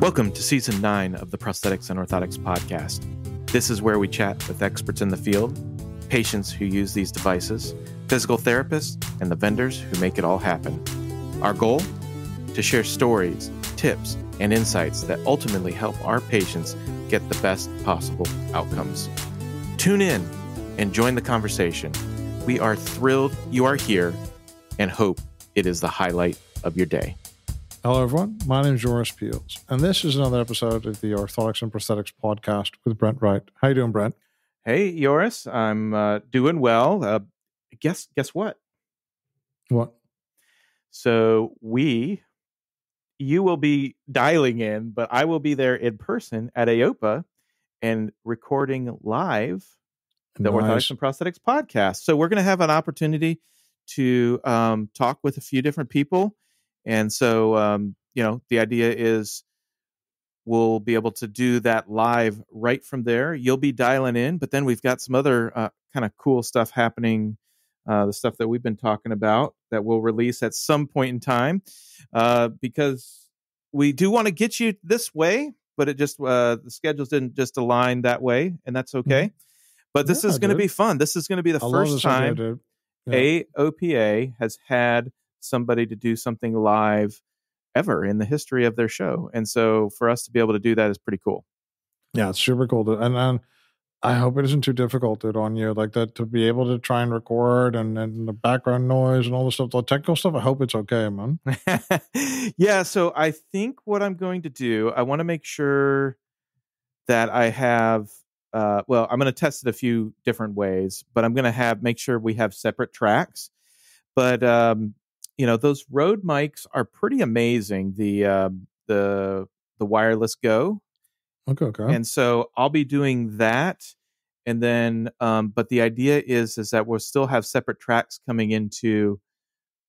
Welcome to Season 9 of the Prosthetics and Orthotics podcast. This is where we chat with experts in the field, patients who use these devices, physical therapists, and the vendors who make it all happen. Our goal? To share stories, tips, and insights that ultimately help our patients get the best possible outcomes. Tune in and join the conversation. We are thrilled you are here and hope it is the highlight of your day. Hello, everyone. My name is Joris Peels, and this is another episode of the Orthotics and Prosthetics podcast with Brent Wright. How you doing, Brent? Hey, Joris. I'm doing well. Guess what? What? So you will be dialing in, but I will be there in person at AOPA and recording live the Orthotics and Prosthetics podcast. So we're going to have an opportunity to talk with a few different people. And so, the idea is we'll be able to do that live right from there. You'll be dialing in, but then we've got some other kind of cool stuff happening, the stuff that we've been talking about that we'll release at some point in time, because we do want to get you this way, but it just the schedules didn't just align that way, and that's okay. Mm-hmm. But this is going to be fun. This is going to be the first time AOPA has had somebody to do something live ever in the history of their show. And so for us to be able to do that is pretty cool. Yeah, it's super cool. And I hope it isn't too difficult on you, like that, to be able to try and record and the background noise and all the stuff, the technical stuff. I hope it's okay, man. Yeah. So I think what I'm going to do, I want to make sure that I have, I'm going to test it a few different ways, but I'm going to make sure we have separate tracks. But, those Rode mics are pretty amazing. The wireless Go. Okay. And so I'll be doing that. And then, but the idea is that we'll still have separate tracks coming into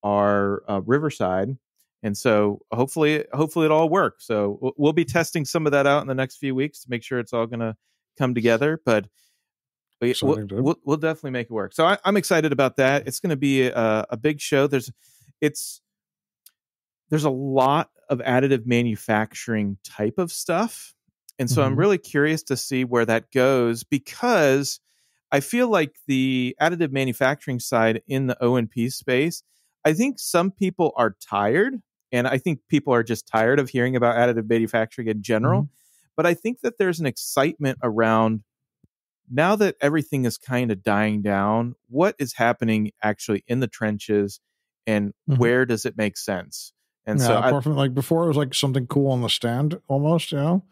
our Riverside. And so hopefully it all works. So we'll be testing some of that out in the next few weeks to make sure it's all going to come together. But we'll definitely make it work. So I'm excited about that. It's going to be a big show. There's a lot of additive manufacturing type of stuff. And so I'm really curious to see where that goes, because I feel like the additive manufacturing side in the O&P space, I think some people are tired, and I think people are just tired of hearing about additive manufacturing in general. Mm-hmm. But I think that there's an excitement around, now that everything is kind of dying down, what is happening actually in the trenches, and where does it make sense? And so apart from, like, before it was like something cool on the stand almost, and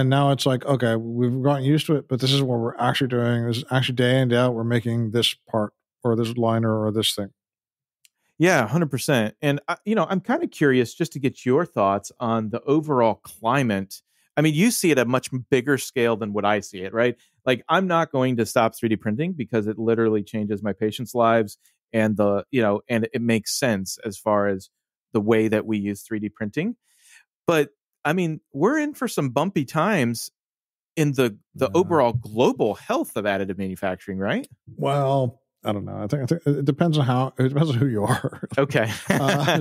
now it's like, okay, we've gotten used to it, but this is what we're actually doing. This is actually day in, day out, we're making this part or this liner or this thing. Yeah, 100%. And I'm kind of curious just to get your thoughts on the overall climate. I mean, you see it at a much bigger scale than what I see it, right? Like, I'm not going to stop 3D printing because it literally changes my patients' lives, and and it makes sense as far as the way that we use 3D printing. But I mean, we're in for some bumpy times in the overall global health of additive manufacturing, right? Well, I don't know. I think it depends on who you are. Okay.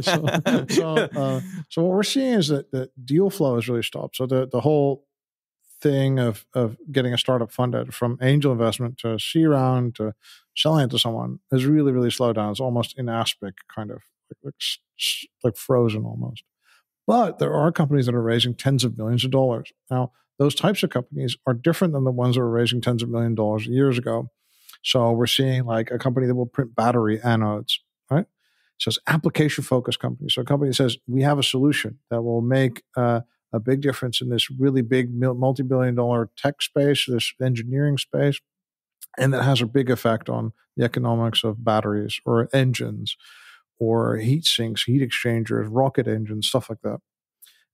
So what we're seeing is that deal flow has really stopped. So the whole thing of getting a startup funded, from angel investment to C round to selling it to someone, has really, really slowed down. It's almost in aspic, kind of like frozen almost. But there are companies that are raising tens of millions of dollars. Now, those types of companies are different than the ones that were raising tens of millions of dollars years ago. So we're seeing like a company that will print battery anodes, right? So it's application-focused company. So a company that says, we have a solution that will make a big difference in this really big multi-billion-dollar tech space, this engineering space, and that has a big effect on the economics of batteries or engines or heat sinks, heat exchangers, rocket engines, stuff like that.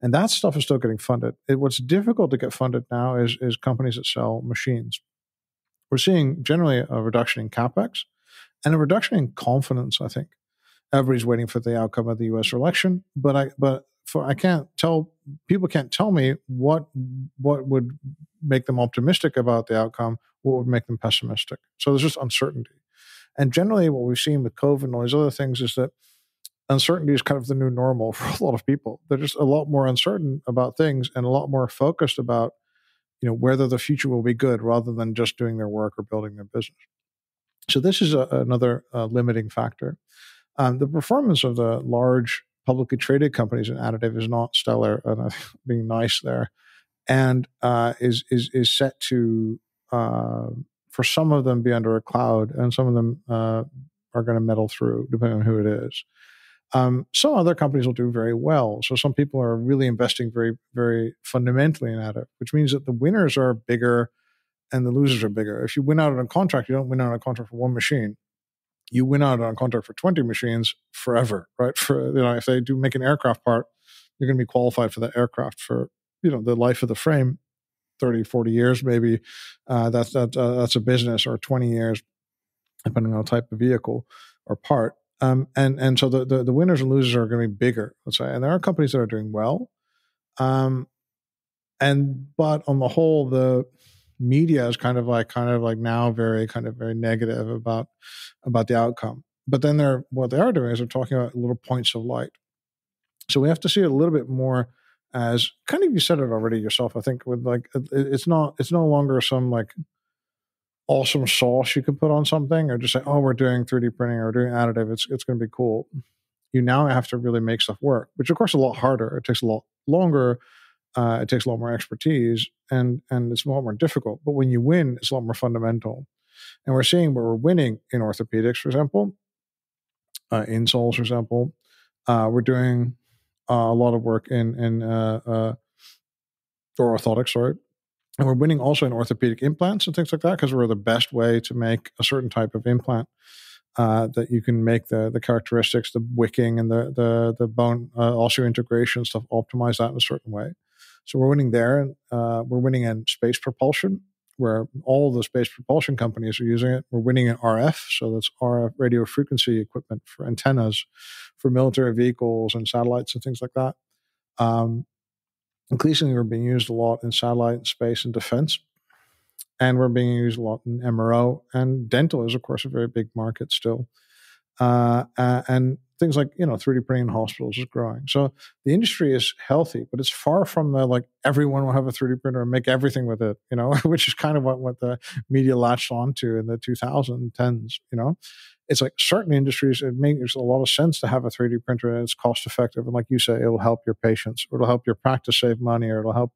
And that stuff is still getting funded. What's difficult to get funded now is companies that sell machines. We're seeing generally a reduction in CapEx and a reduction in confidence, I think. Everybody's waiting for the outcome of the U.S. election, people can't tell me what would make them optimistic about the outcome, what would make them pessimistic. So there's just uncertainty. And generally what we've seen with COVID and all these other things is that uncertainty is kind of the new normal for a lot of people. They're just a lot more uncertain about things and a lot more focused about, whether the future will be good rather than just doing their work or building their business. So this is another limiting factor. The performance of the large publicly traded companies in additive is not stellar, being nice there, and is set to, for some of them, be under a cloud, and some of them are going to meddle through, depending on who it is. Some other companies will do very well. So some people are really investing very, very fundamentally in additive, which means that the winners are bigger and the losers are bigger. If you win out on a contract, you don't win out on a contract for one machine. You win out on a contract for 20 machines forever, right? If they do make an aircraft part, you're going to be qualified for that aircraft for, the life of the frame, 30, 40 years, maybe. That's a business, or 20 years, depending on the type of vehicle or part. And so the winners and losers are going to be bigger, let's say. And there are companies that are doing well. But on the whole, the media is kind of like now very negative about the outcome. But then what they are doing is they're talking about little points of light. So we have to see it a little bit more as kind of, you said it already yourself, I think, with it's no longer some awesome sauce you can put on something, or just say, oh, we're doing 3D printing or doing additive, it's going to be cool. You now have to really make stuff work, which of course is a lot harder. It takes a lot longer. It takes a lot more expertise, and it's a lot more difficult. But when you win, it's a lot more fundamental. And we're seeing where we're winning in orthopedics, for example, insoles, for example. We're doing a lot of work in orthotics, sorry. And we're winning also in orthopedic implants and things like that, because we're the best way to make a certain type of implant that you can make the characteristics, the wicking and the bone osseointegration stuff, optimize that in a certain way. So we're winning there. We're winning in space propulsion, where all the space propulsion companies are using it. We're winning in RF, so that's RF radio frequency equipment for antennas for military vehicles and satellites and things like that. Increasingly, we're being used a lot in satellite and space and defense. And we're being used a lot in MRO. And dental is, of course, a very big market still. And things like, 3D printing in hospitals is growing. So the industry is healthy, but it's far from the, everyone will have a 3D printer and make everything with it, which is kind of what the media latched onto in the 2010s, It's like certain industries, it makes a lot of sense to have a 3D printer, and it's cost effective. And like you say, it'll help your patients, or it'll help your practice save money, or it'll help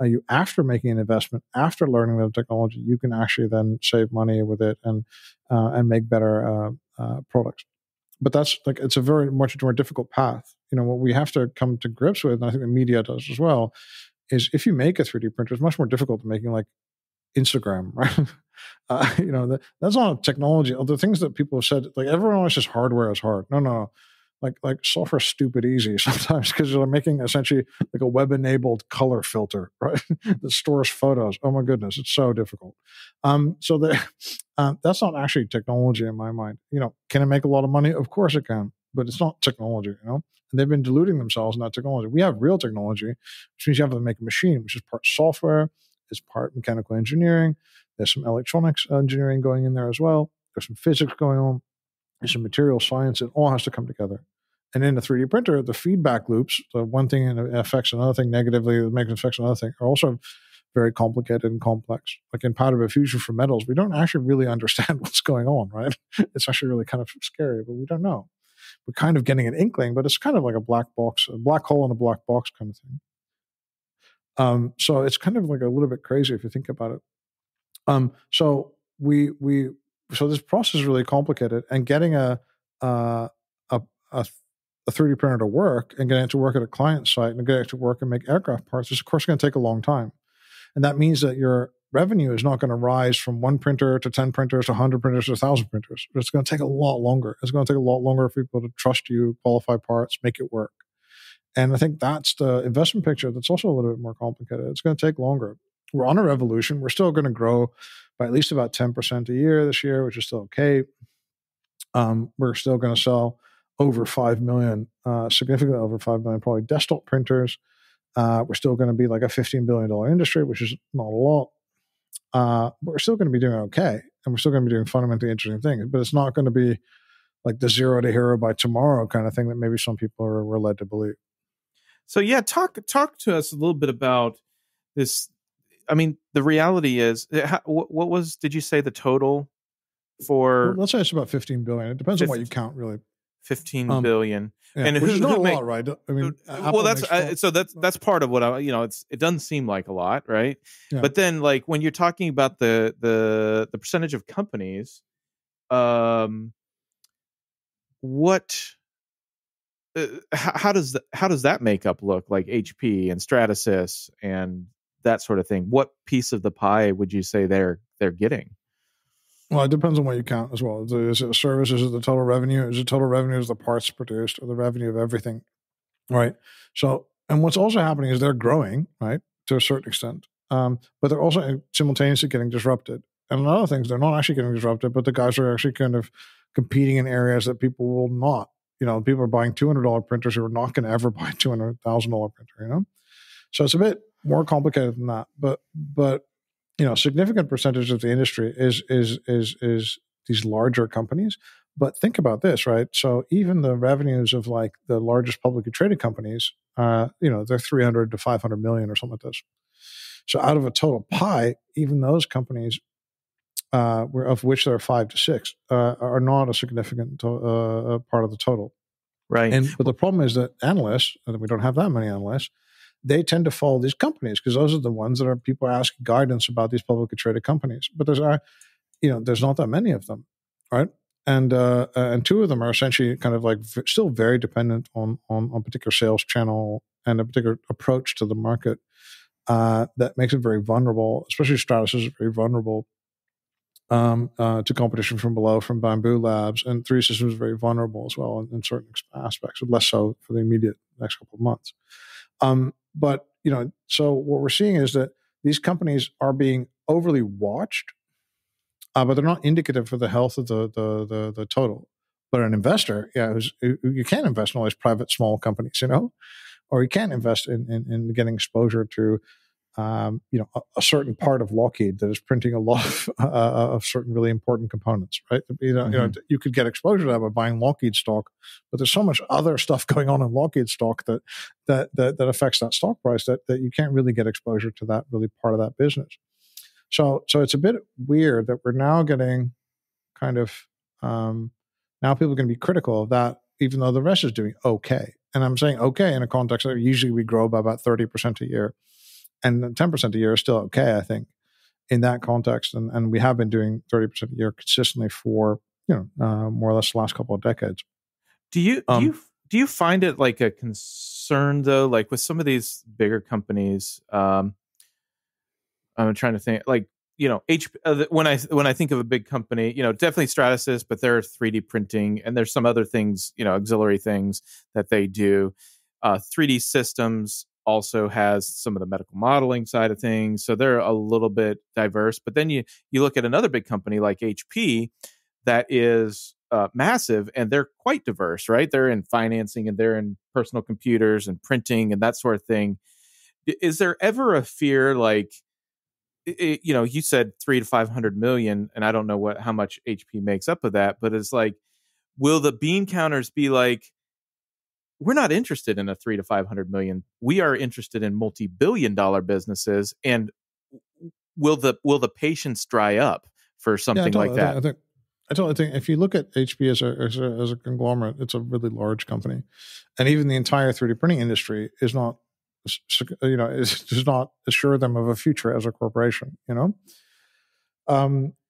you after making an investment, after learning the technology, you can actually then save money with it and make better products. But that's it's a very much more difficult path. What we have to come to grips with, and I think the media does as well, is if you make a 3D printer, it's much more difficult than making Instagram, right? That's not technology. The things that people have said, everyone always says hardware is hard. No. Software is stupid easy sometimes, because you're making essentially a web-enabled color filter, right? that stores photos. Oh my goodness, it's so difficult. So that's not actually technology in my mind. Can it make a lot of money? Of course it can, but it's not technology. And they've been deluding themselves in that technology. We have real technology, which means you have to make a machine, which is part software, is part mechanical engineering. There's some electronics engineering going in there as well. There's some physics going on. There's some material science. It all has to come together. And in a 3D printer, the feedback loops, the one thing affects another thing negatively, that makes it affect another thing, are also very complicated and complex. Like in powder fusion for metals, we don't actually really understand what's going on, right? It's actually really kind of scary, but we don't know. We're kind of getting an inkling, but it's kind of like a black box, a black hole in a black box kind of thing. So it's kind of a little bit crazy if you think about it. So this process is really complicated, and getting a 3D printer to work and getting it to work at a client site and getting it to work and make aircraft parts is, of course, going to take a long time. And that means that your revenue is not going to rise from 1 printer to 10 printers to 100 printers to 1,000 printers. It's going to take a lot longer. It's going to take a lot longer for people to trust you, qualify parts, make it work. And I think that's the investment picture that's also a little bit more complicated. It's going to take longer. We're on a revolution. We're still going to grow by at least about 10% a year this year, which is still okay. We're still going to sell over 5 million, significantly over 5 million, probably desktop printers. We're still going to be like a $15 billion industry, which is not a lot. But we're still going to be doing okay. And we're still going to be doing fundamentally interesting things. But it's not going to be like the zero to hero by tomorrow kind of thing that maybe some people were led to believe. So yeah, talk to us a little bit about this. I mean, the reality is, what was, did you say the total for? Well, let's say it's about 15 billion. It depends on what you count, really. 15 billion. Yeah, and which is not a lot, right? I mean, well, that's part of what it doesn't seem like a lot, right? Yeah. But then, like, when you're talking about the percentage of companies, what how does that makeup look, like HP and Stratasys and that sort of thing? What piece of the pie would you say they're getting? Well, it depends on what you count as well. Is it a service? Is it the total revenue? Is it total revenue as the parts produced, or the revenue of everything? Right. So, and what's also happening is they're growing, right, to a certain extent, but they're also simultaneously getting disrupted. And in other things, they're not actually getting disrupted, but the guys are actually kind of competing in areas that people will not. People are buying $200 printers who are not going to ever buy a $200,000 printer. So it's a bit more complicated than that. But significant percentage of the industry is these larger companies. But think about this, right? So even the revenues of like the largest publicly traded companies, they're 300 to 500 million or something like this. So out of a total pie, even those companies, of which there are 5 to 6, are not a significant part of the total. Right. But the problem is that analysts, and we don't have that many analysts, they tend to follow these companies because those are the ones that people are asking guidance about these publicly traded companies. But there's not that many of them, right? And 2 of them are essentially kind of like still very dependent on a particular sales channel and a particular approach to the market that makes it very vulnerable. Especially Stratasys is very vulnerable to competition from below, from Bamboo Labs, and 3 Systems is very vulnerable as well in certain aspects, but less so for the immediate next couple of months. But so what we're seeing is that these companies are being overly watched, but they're not indicative for the health of the total. But an investor, you can invest in all these private small companies, or you can invest in getting exposure to a certain part of Lockheed that is printing a lot of certain really important components, right? You could get exposure to that by buying Lockheed stock, but there's so much other stuff going on in Lockheed stock that affects that stock price that you can't really get exposure to that really part of that business. So it's a bit weird that we're now getting kind of now people are going to be critical of that, even though the rest is doing okay. And I'm saying okay in a context that usually we grow by about 30% a year. And 10% a year is still okay, I think, in that context. And we have been doing 30% a year consistently for, more or less the last couple of decades. Do you find it like a concern though, like with some of these bigger companies? I'm trying to think, like, when I think of a big company, definitely Stratasys, but they're 3D printing, and there's some other things, auxiliary things that they do. 3D Systems also has some of the medical modeling side of things, so they're a little bit diverse. But then you look at another big company like HP that is massive, and they're quite diverse, right? They're in financing, and they're in personal computers and printing and that sort of thing. Is there ever a fear, like, you said 300 to 500 million, and I don't know how much HP makes up of that, but it's like, will the bean counters be like, we're not interested in a 300 to 500 million. We are interested in multi-billion-dollar businesses. And will the patience dry up for something like that? I totally think if you look at HP as a conglomerate, it's a really large company, and even the entire 3D printing industry is not, does not assure them of a future as a corporation.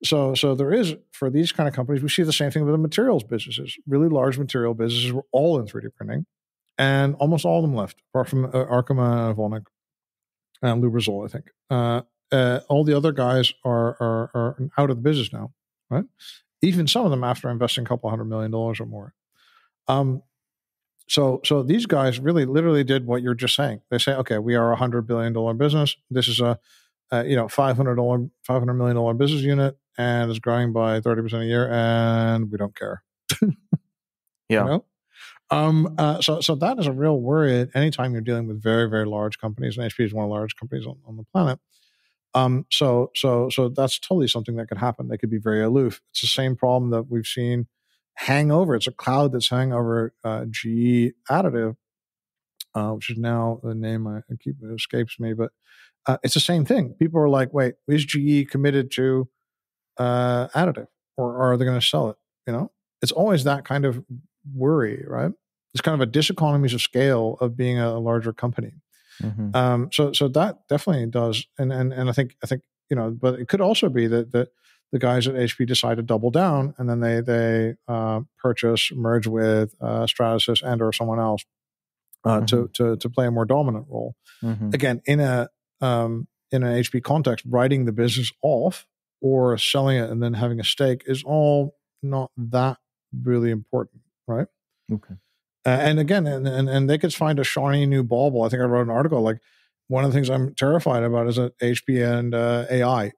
So there is, for these kind of companies, we see the same thing with the materials businesses. Really large material businesses were all in 3D printing, and almost all of them left, apart from Arkema, Vonik, and Lubrizol, I think. All the other guys are out of the business now, right? Even some of them after investing a couple $100 million or more. So these guys really literally did what you're just saying. They say, okay, we are a $100 billion business. This is a $500 million business unit, and is growing by 30% a year, and we don't care. Yeah. So that is a real worry anytime you're dealing with very, very large companies, and HP is one of the largest companies on the planet. So that's totally something that could happen. They could be very aloof. It's the same problem that we've seen hangover. It's a cloud that's hanging over GE Additive, which is now the name I keep it escapes me, but it's the same thing. People are like, wait, is GE committed to additive, or are they going to sell it? It's always that kind of worry, right? It's kind of a diseconomies of scale of being a larger company. Mm-hmm. So that definitely does, and I think but it could also be that the guys at HP decide to double down, and then they merge with Stratasys and or someone else to play a more dominant role. Mm-hmm. Again, in an HP context, writing the business off or selling it and then having a stake is all not that really important, right? Okay. And again, and they could find a shiny new bauble. I think I wrote an article like one of the things I'm terrified about is that HP and AI,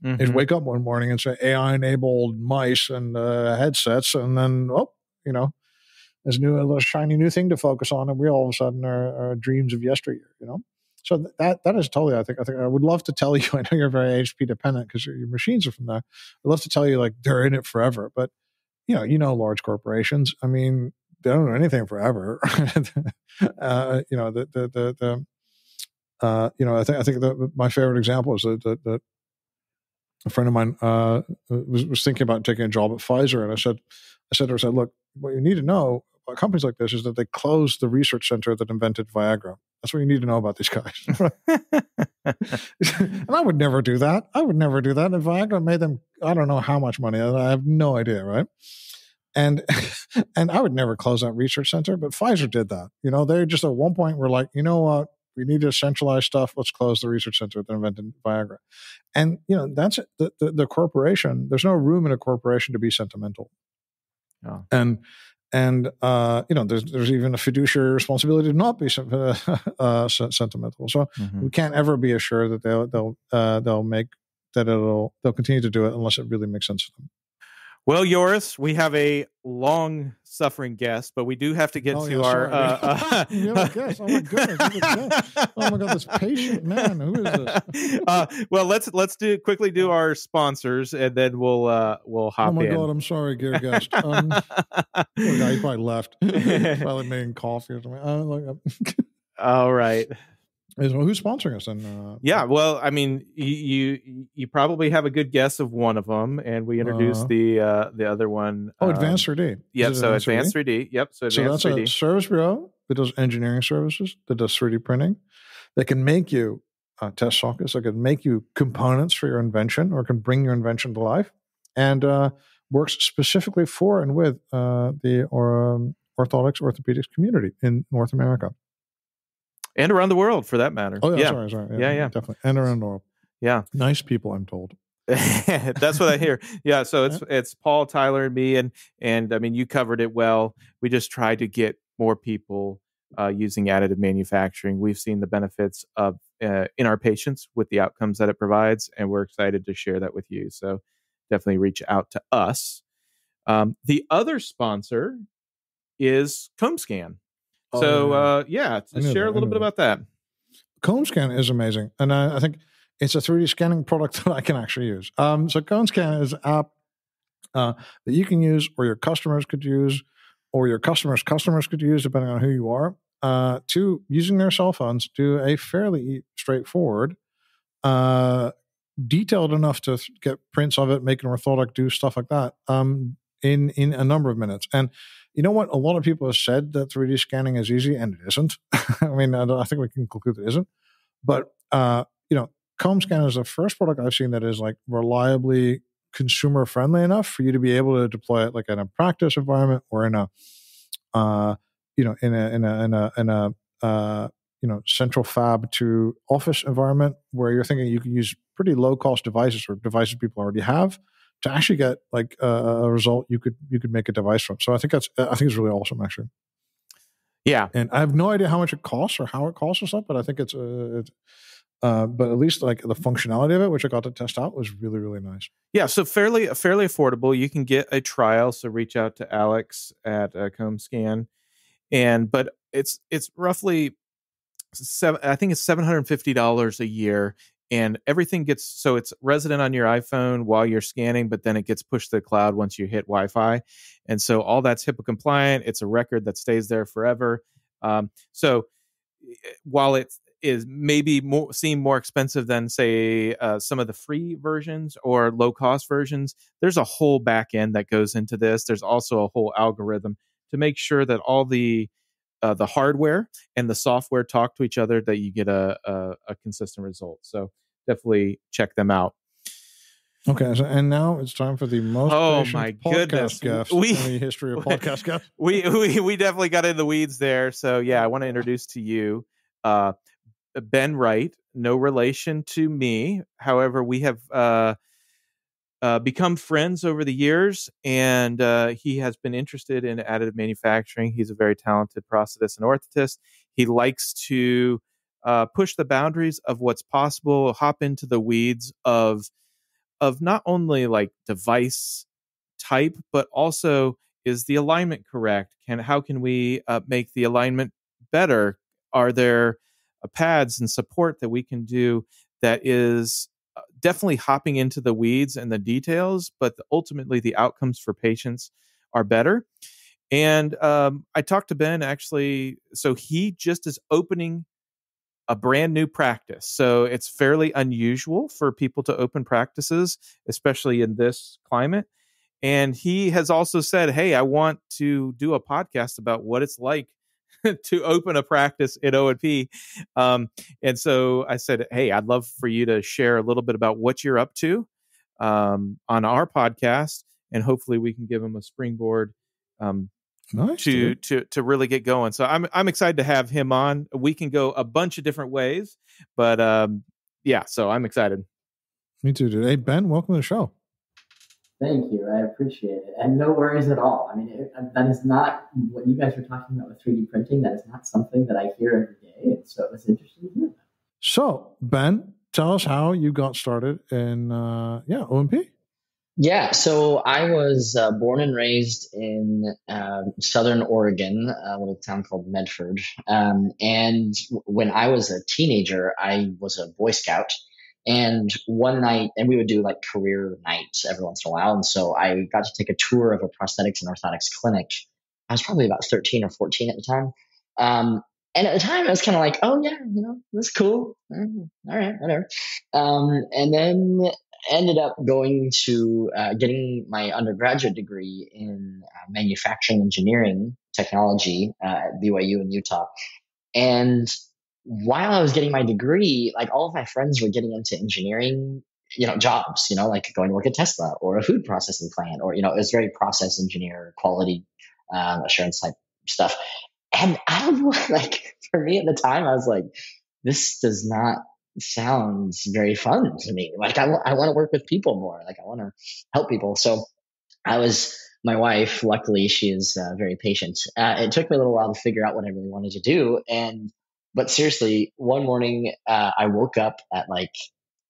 is wake up one morning and say AI enabled mice and headsets, and then there's a little shiny new thing to focus on, and we all of a sudden are dreams of yesteryear, So that is totally. I think I would love to tell you. I know you're very HP dependent because your machines are from there. I'd love to tell you like they're in it forever, but large corporations. I mean, they don't do anything forever. I think that my favorite example is that a friend of mine was thinking about taking a job at Pfizer, and I said to her, look, what you need to know about companies like this is that they closed the research center that invented Viagra. That's what you need to know about these guys. And I would never do that. And Viagra made them, I don't know how much money. I have no idea, right? And I would never close that research center, but Pfizer did that. They just at one point were like, you know what? We need to centralize stuff. Let's close the research center that invented Viagra. And, that's the corporation. There's no room in a corporation to be sentimental. Oh. And there's even a fiduciary responsibility to not be sentimental. So we can't ever be assured that they'll continue to do it unless it really makes sense to them. Well, Joris, we have a long-suffering guest, but we do have to get to our. You have a guest. Oh my goodness! Oh my God, this patient man. Who is this? Well, let's quickly do our sponsors, and then we'll hop in. Oh my God, I'm sorry, dear guest. Poor guy, he probably left. Probably making coffee or something. All right. Who's sponsoring us then? Yeah, well, I mean, you probably have a good guess of one of them, and we introduced the other one. Advanced 3D. Yep, so Advanced 3D. Yep, so Advanced 3D. That's a service bureau that does engineering services, that does 3D printing, that can make you test sockets, that can make you components for your invention, or can bring your invention to life, and works specifically for and with the orthotics, orthopedics community in North America. And around the world, for that matter. Oh, yeah. Sorry. Yeah. Definitely. And around the world. Yeah. Nice people, I'm told. That's what I hear. Yeah, so it's Paul, Tyler, and me, and I mean, you covered it well. We just try to get more people using additive manufacturing. We've seen the benefits of in our patients with the outcomes that it provides, and we're excited to share that with you. So definitely reach out to us. The other sponsor is CombScan. So, share a little bit about that. CombScan is amazing. And I think it's a 3D scanning product that I can actually use. So CombScan is an app that you can use, or your customers could use, or your customers' customers could use, depending on who you are, to, using their cell phones, do a fairly straightforward, detailed enough to get prints of it, make an orthotic, do stuff like that in a number of minutes. And you know what? A lot of people have said that 3D scanning is easy, and it isn't. I mean, I think we can conclude it isn't. But, CombScan is the first product I've seen that is like reliably consumer friendly enough for you to be able to deploy it like in a practice environment, or in a, central fab to office environment, where you're thinking you can use pretty low cost devices, or devices people already have, to actually get like a result you could make a device from. So I think it's really awesome, actually. Yeah, and I have no idea how much it costs or how it costs or stuff, but I think it's but at least like the functionality of it, which I got to test out, was really, really nice. Yeah, so fairly affordable. You can get a trial, so reach out to Alex at CombScan, but it's roughly I think it's $750 a year, and everything gets, so it's resident on your iPhone while you're scanning, but then it gets pushed to the cloud once you hit Wi-Fi. And so all that's HIPAA compliant. It's a record that stays there forever. So while it is maybe seem more expensive than, say, some of the free versions or low cost versions, there's a whole back end that goes into this. There's also a whole algorithm to make sure that all the hardware and the software talk to each other, that you get a consistent result. So definitely check them out. Okay, so, and now it's time for the most patient podcast guest in the history of podcast guests. We definitely got in the weeds there. So yeah, I want to introduce to you Ben Wright, no relation to me. However, we have become friends over the years, and he has been interested in additive manufacturing. He's a very talented prosthetist and orthotist. He likes to push the boundaries of what's possible, hop into the weeds of not only like device type, but also, is the alignment correct? How can we make the alignment better? Are there pads and support that we can do that is definitely hopping into the weeds and the details, but ultimately the outcomes for patients are better? And I talked to Ben, actually. So he just is opening a brand new practice. So it's fairly unusual for people to open practices, especially in this climate. And he has also said, hey, I want to do a podcast about what it's like to open a practice in O&P. And so I said, hey, I'd love for you to share a little bit about what you're up to on our podcast. And hopefully we can give him a springboard Nice, to really get going. So I'm excited to have him on. We can go a bunch of different ways, but yeah, so I'm excited. Me too, dude. Hey, Ben, welcome to the show. Thank you. I appreciate it. And no worries at all. I mean, that is not what you guys were talking about with 3D printing. That is not something that I hear every day. And so it was interesting to hear that. So, Ben, tell us how you got started in O&P. Yeah, so I was born and raised in Southern Oregon, a little town called Medford. And when I was a teenager, I was a Boy Scout. And one night, and we would do like career nights every once in a while. And so I got to take a tour of a prosthetics and orthotics clinic. I was probably about 13 or 14 at the time. And at the time, I was kind of like, oh, yeah, that's cool. All right, whatever. And then ended up going to getting my undergraduate degree in manufacturing engineering technology at BYU in Utah. And while I was getting my degree, like all of my friends were getting into engineering, jobs, like going to work at Tesla or a food processing plant, or, it was very process engineer, quality assurance type stuff. And I don't know, like for me at the time, I was like, this does not sound very fun to me. Like I want to work with people more. Like I want to help people. So my wife, luckily she is very patient. It took me a little while to figure out what I really wanted to do. But seriously, one morning I woke up at like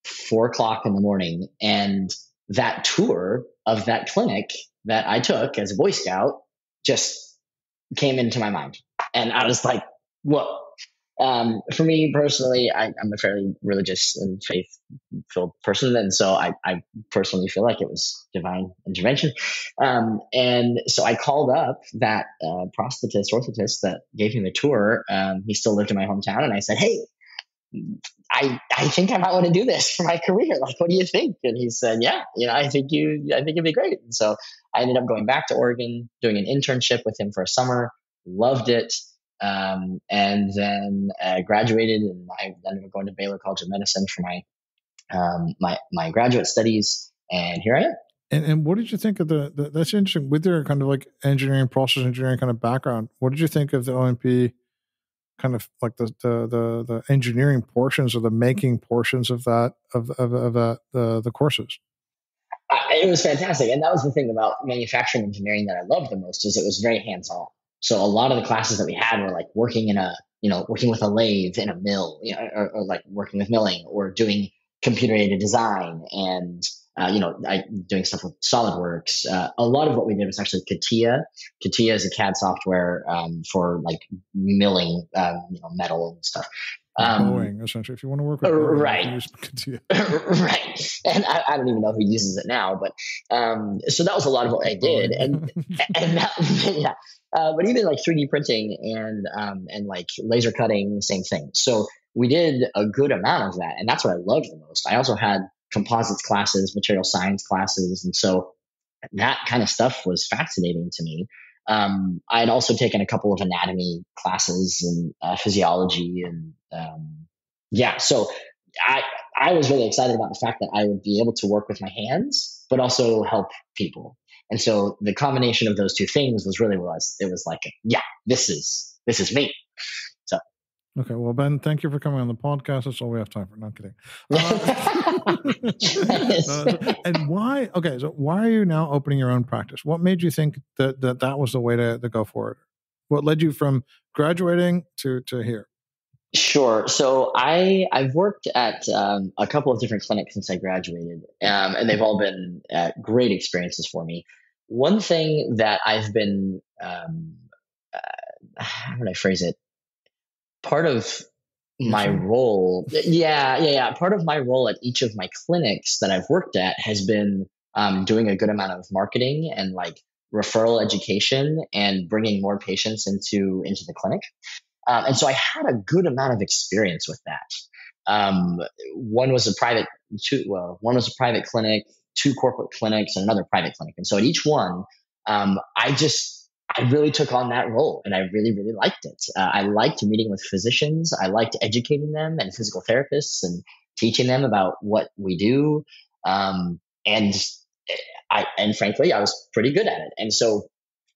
4:00 in the morning, and that tour of that clinic that I took as a Boy Scout just came into my mind. And I was like, whoa. For me personally, I'm a fairly religious and faith-filled person. And so I personally feel like it was divine intervention. And so I called up that orthotist that gave me the tour. He still lived in my hometown. And I said, hey, I think I might want to do this for my career. Like, what do you think? And he said, yeah, I think it'd be great. And so I ended up going back to Oregon, doing an internship with him for a summer, loved it. And then graduated, and I ended up going to Baylor College of Medicine for my graduate studies, and here I am. And what did you think of the that's interesting, with your kind of like engineering, process engineering kind of background? What did you think of the O&P kind of like the engineering portions or the making portions of that the courses? It was fantastic, and that was the thing about manufacturing engineering that I loved the most, is it was very hands-on. So a lot of the classes that we had were like working working with a lathe in a mill, or like working with milling, or doing computer-aided design, and doing stuff with SolidWorks. A lot of what we did was actually CATIA. CATIA is a CAD software for like milling, metal and stuff. Boeing, essentially. If you want to work with Boeing, right. Right. And I don't even know who uses it now, but so that was a lot of what I did. And that, yeah. But even like 3D printing and like laser cutting, same thing. So we did a good amount of that. And that's what I loved the most. I also had composites classes, material science classes. And so that kind of stuff was fascinating to me. I had also taken a couple of anatomy classes and physiology and so I was really excited about the fact that I would be able to work with my hands, but also help people. And so the combination of those two things was really it was like, this is me. So. Okay, well, Ben, thank you for coming on the podcast. That's all we have time for. Not kidding. And why? Okay, so why are you now opening your own practice? What made you think that was the way to go forward? What led you from graduating to here? Sure. So I've worked at a couple of different clinics since I graduated, and they've all been great experiences for me. One thing that I've been, how would I phrase it? Part of my role, part of my role at each of my clinics that I've worked at has been doing a good amount of marketing and like referral education and bringing more patients into the clinic. And so I had a good amount of experience with that. One was a private clinic, 2 corporate clinics, and another private clinic. And so at each one, I really took on that role and I really, really liked it. I liked meeting with physicians. I liked educating them and physical therapists and teaching them about what we do. And frankly, I was pretty good at it. And so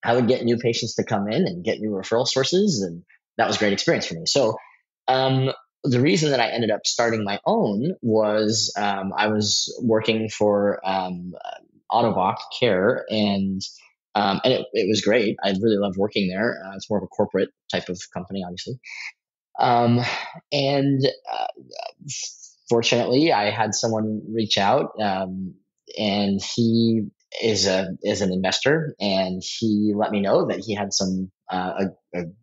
I would get new patients to come in and get new referral sources. And that was a great experience for me. So the reason that I ended up starting my own was I was working for AOPA Care and it was great. I really loved working there. It's more of a corporate type of company, obviously. Fortunately, I had someone reach out, and he is an investor, and he let me know that he had some a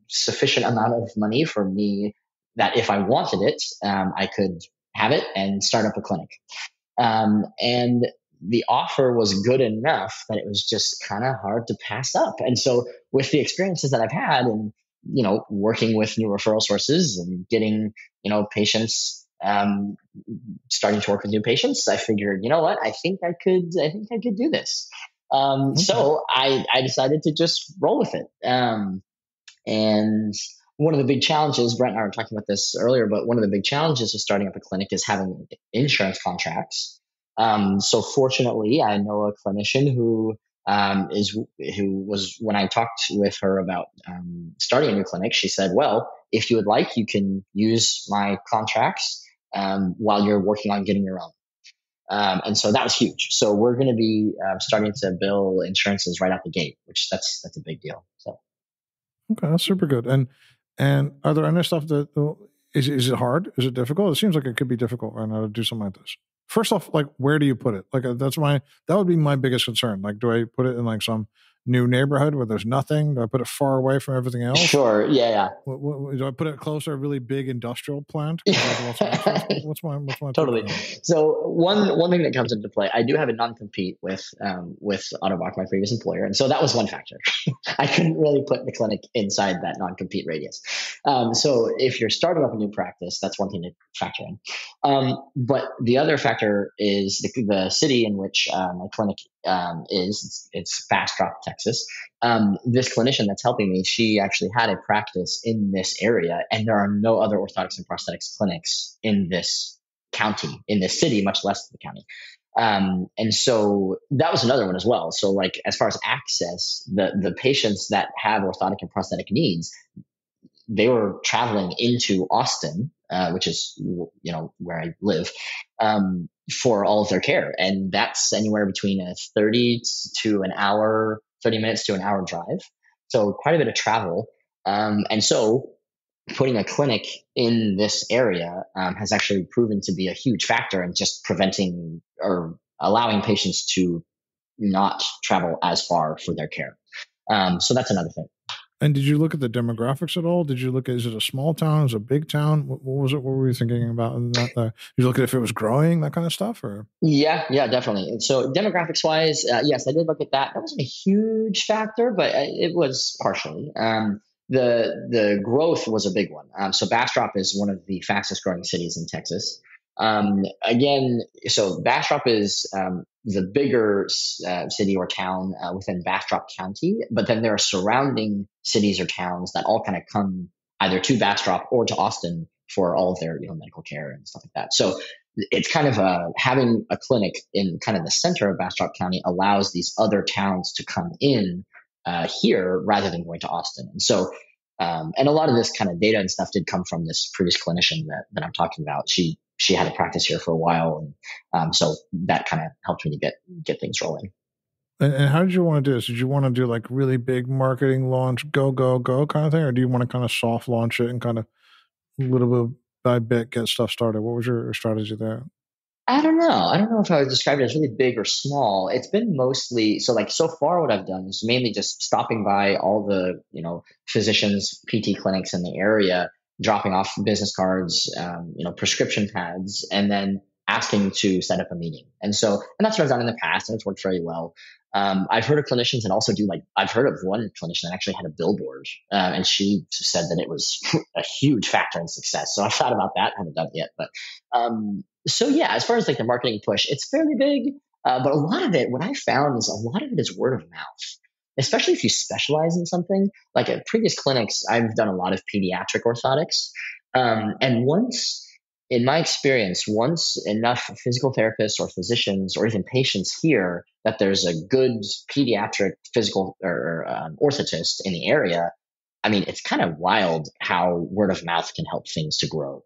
sufficient amount of money for me that if I wanted it, I could have it and start up a clinic. And the offer was good enough that it was just kind of hard to pass up. And so with the experiences that I've had and, working with new referral sources and getting, patients, starting to work with new patients, I figured, you know what, I think I could do this. So I decided to just roll with it. And one of the big challenges, Brent and I were talking about this earlier, but one of the big challenges of starting up a clinic is having insurance contracts. So fortunately, I know a clinician who was, when I talked with her about starting a new clinic, she said, well, if you would like, you can use my contracts while you're working on getting your own. And so that was huge. So we're going to be starting to bill insurances right out the gate, which that's a big deal. So. Okay, that's super good. And are there any stuff that is it hard? Is it difficult? It seems like it could be difficult right now to do something like this. First off, like, where do you put it? Like, that would be my biggest concern. Like, do I put it in like some new neighborhood where there's nothing? Do I put it far away from everything else? Sure. Yeah. Do I put it close to a really big industrial plant? What's my totally. So one thing that comes into play, I do have a non-compete with AOPA, my previous employer, and so that was one factor. I couldn't really put the clinic inside that non-compete radius. So if you're starting up a new practice, that's one thing to factor in. But the other factor is the city in which my clinic is. It's Bastrop, Texas. This clinician that's helping me, she actually had a practice in this area, and there are no other orthotics and prosthetics clinics in this county, in this city, much less the county. And so that was another one as well. So like, as far as access, the patients that have orthotic and prosthetic needs, they were traveling into Austin, which is, where I live, for all of their care. And that's anywhere between a 30 minutes to an hour drive. So quite a bit of travel. And so putting a clinic in this area has actually proven to be a huge factor in just preventing or allowing patients to not travel as far for their care. So that's another thing. And did you look at the demographics at all? Did you look at, is it a small town? Is it a big town? What was it? What were you thinking about in that? Did you look at if it was growing, that kind of stuff? Or Yeah, definitely. And so demographics wise, yes, I did look at that. That wasn't a huge factor, but it was partially. The growth was a big one. So Bastrop is one of the fastest growing cities in Texas. Again, so Bastrop is the bigger city or town within Bastrop County, but then there are surrounding cities or towns that all kind of come either to Bastrop or to Austin for all of their medical care and stuff like that. So it's kind of having a clinic in kind of the center of Bastrop County allows these other towns to come in here rather than going to Austin. And so, and a lot of this kind of data and stuff did come from this previous clinician that I'm talking about. She had a practice here for a while, and so that kind of helped me to get things rolling. And how did you want to do this? Did you want to do like really big marketing launch, go kind of thing, or do you want to kind of soft launch it and kind of a little bit by bit get stuff started? What was your strategy there? I don't know. I don't know if I would describe it as really big or small. It's been mostly so far what I've done is mainly just stopping by all the physicians, PT clinics in the area, dropping off business cards, prescription pads, and then asking to set up a meeting. And that's what I've done in the past, and it's worked very well. I've heard of clinicians and also I've heard of one clinician that actually had a billboard, and she said that it was a huge factor in success. So I thought about that. I haven't done it yet, but so yeah, as far as like the marketing push, it's fairly big, but a lot of it, what I found is a lot of it is word of mouth, especially if you specialize in something. Like at previous clinics, I've done a lot of pediatric orthotics, and in my experience, once enough physical therapists or physicians or even patients hear that there's a good pediatric physical or orthotist in the area, I mean, it's kind of wild how word of mouth can help things to grow.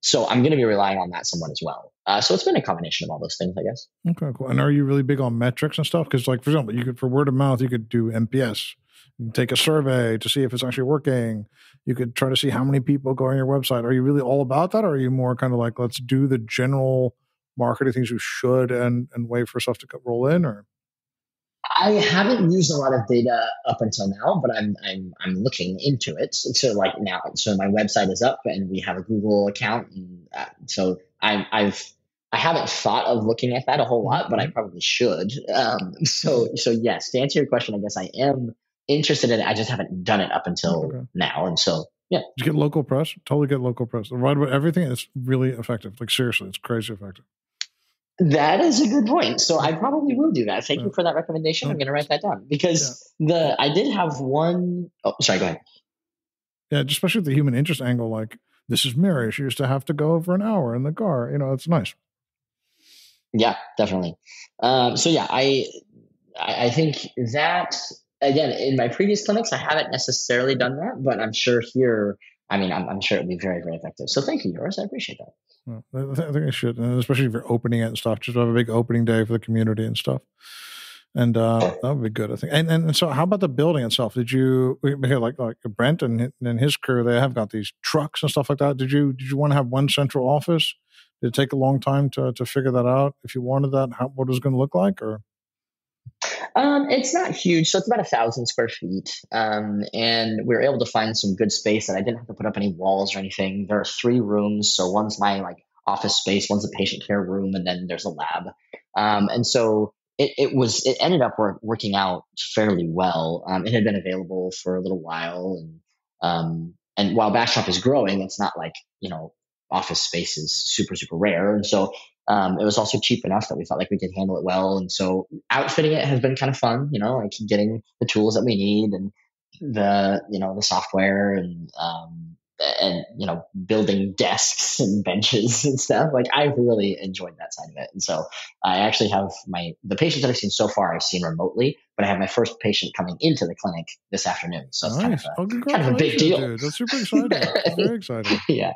So I'm going to be relying on that somewhat as well. So it's been a combination of all those things, I guess. Okay, cool. And are you really big on metrics and stuff? Because, like, for example, for word of mouth, you could do NPS. You can take a survey to see if it's actually working. You could try to see how many people go on your website. Are you really all about that? Or are you more kind of like, let's do the general marketing things you should and wait for stuff to roll in? Or I haven't used a lot of data up until now, but I'm looking into it. So like now, so my website is up and we have a Google account, and so I haven't thought of looking at that a whole lot, but I probably should. So yes, to answer your question, I guess I am interested in it. I just haven't done it up until now, and so yeah. Did you get local press? Totally get local press. Right about everything. It's really effective. Like seriously, it's crazy effective. That is a good point. So I probably will do that. Thank you for that recommendation. I'm going to write that down because I did have one. Oh, sorry. Go ahead. Yeah, especially the human interest angle. Like, this is Mary. She used to have to go for an hour in the car. It's nice. Yeah, definitely. So yeah, I think that again in my previous clinics I haven't necessarily done that, but I'm sure here. I mean, I'm sure it'll be very, very effective. So thank you, Yoris. I appreciate that. Well, I think I should, and especially if you're opening it and stuff. Just have a big opening day for the community and stuff, and that would be good, I think. And so, how about the building itself? Did you like Brent and his crew? They have got these trucks and stuff like that. Did you want to have one central office? Did it take a long time to figure that out? If you wanted that, what it was going to look like, or? It's not huge, so it's about 1,000 square feet, and we were able to find some good space that I didn't have to put up any walls or anything. There are 3 rooms, so one's my office space, one's a patient care room, and then there's a lab. And so it ended up working out fairly well. It had been available for a little while, and while Bastrop is growing, it's not like office space is super, super rare, and so. It was also cheap enough that we felt like we could handle it well. And so outfitting it has been kind of fun, like getting the tools that we need and the software and building desks and benches and stuff. Like I've really enjoyed that side of it. And so I actually have the patients that I've seen so far, I've seen remotely, but I have my first patient coming into the clinic this afternoon. So it's nice. kind of a big deal. Dude. That's super exciting. That's very exciting. Yeah.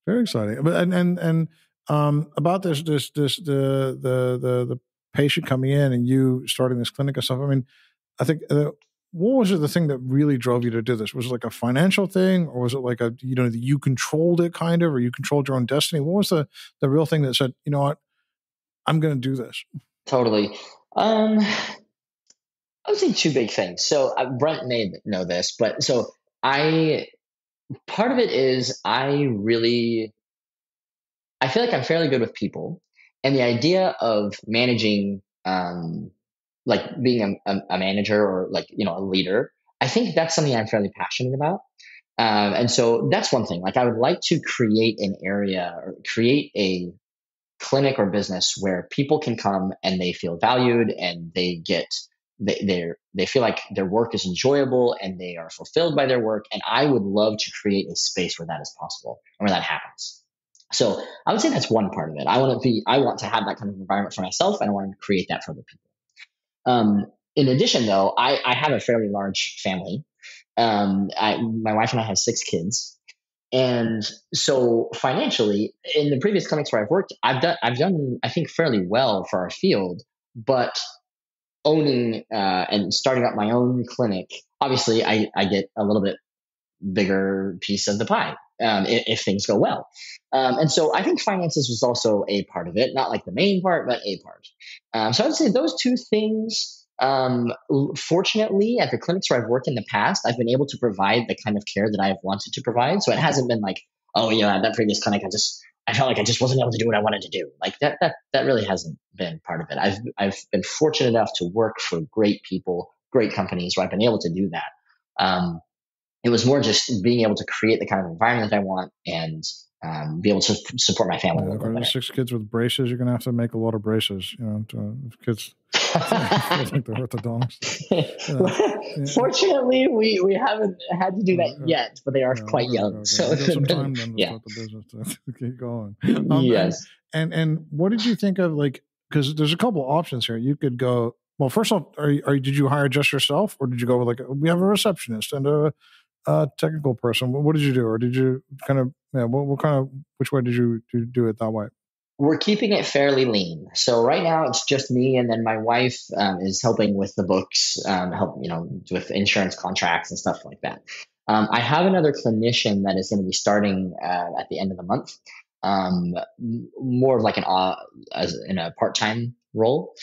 Very exciting. But and about the patient coming in and you starting this clinic and stuff. I mean, I think what was the thing that really drove you to do this? Was it like a financial thing, or was it like you controlled it kind of, or you controlled your own destiny? What was the real thing that said, you know what, I'm going to do this? Totally. I would say two big things. So Brent may know this, but so part of it is I feel like I'm fairly good with people, and the idea of managing, like being a manager or like a leader, I think that's something I'm fairly passionate about. And so that's one thing. Like I would like to create an area or create a clinic or business where people can come and they feel valued and they feel like their work is enjoyable and they are fulfilled by their work. And I would love to create a space where that is possible and where that happens. So I would say that's one part of it. I want to have that kind of environment for myself, and I want to create that for other people. In addition, though, I have a fairly large family. My wife and I have 6 kids. And so financially, in the previous clinics where I've worked, I've done, I think, fairly well for our field, but owning and starting up my own clinic, obviously I get a little bit bigger piece of the pie if things go well. And so I think finances was also a part of it, not like the main part, but a part. So I would say those two things. Fortunately, at the clinics where I've worked in the past, I've been able to provide the kind of care that I have wanted to provide. So it hasn't been like, oh yeah, at that previous clinic, I felt like I just wasn't able to do what I wanted to do. Like that really hasn't been part of it. I've been fortunate enough to work for great people, great companies where I've been able to do that. It was more just being able to create the kind of environment that I want and be able to support my family. Yeah, 6 kids with braces, you're going to have to make a lot of braces, kids. Like the orthodontics. Fortunately, we haven't had to do that yet, but they are quite young. Okay. So some time then to start the business to keep going. Yes. And what did you think of, like, because there's a couple options here. You could go, well, first off, did you hire just yourself, or did you go with like we have a receptionist and a technical person? What did you do, or did you kind of which way did you do it that way? We're keeping it fairly lean. So right now it's just me, and then my wife is helping with the books, with insurance contracts and stuff like that. I have another clinician that is going to be starting at the end of the month, more of like in a part-time role.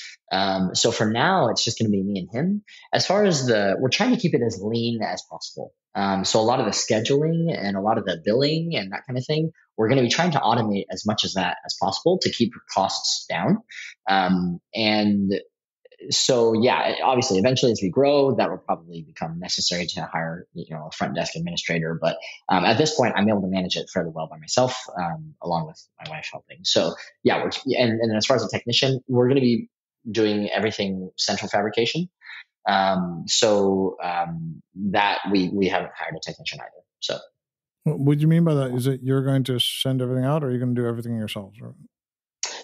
So for now, it's just going to be me and him. As far as we're trying to keep it as lean as possible. So a lot of the scheduling and a lot of the billing and that kind of thing, we're going to be trying to automate as much as that as possible to keep costs down. And so, yeah, obviously, eventually as we grow, that will probably become necessary to hire, a front desk administrator. But at this point, I'm able to manage it fairly well by myself, along with my wife helping. So, yeah, and as far as a technician, we're going to be doing everything central fabrication. That we haven't hired a technician either. So, what do you mean by that? Is it you're going to send everything out, or are you going to do everything yourselves? Or?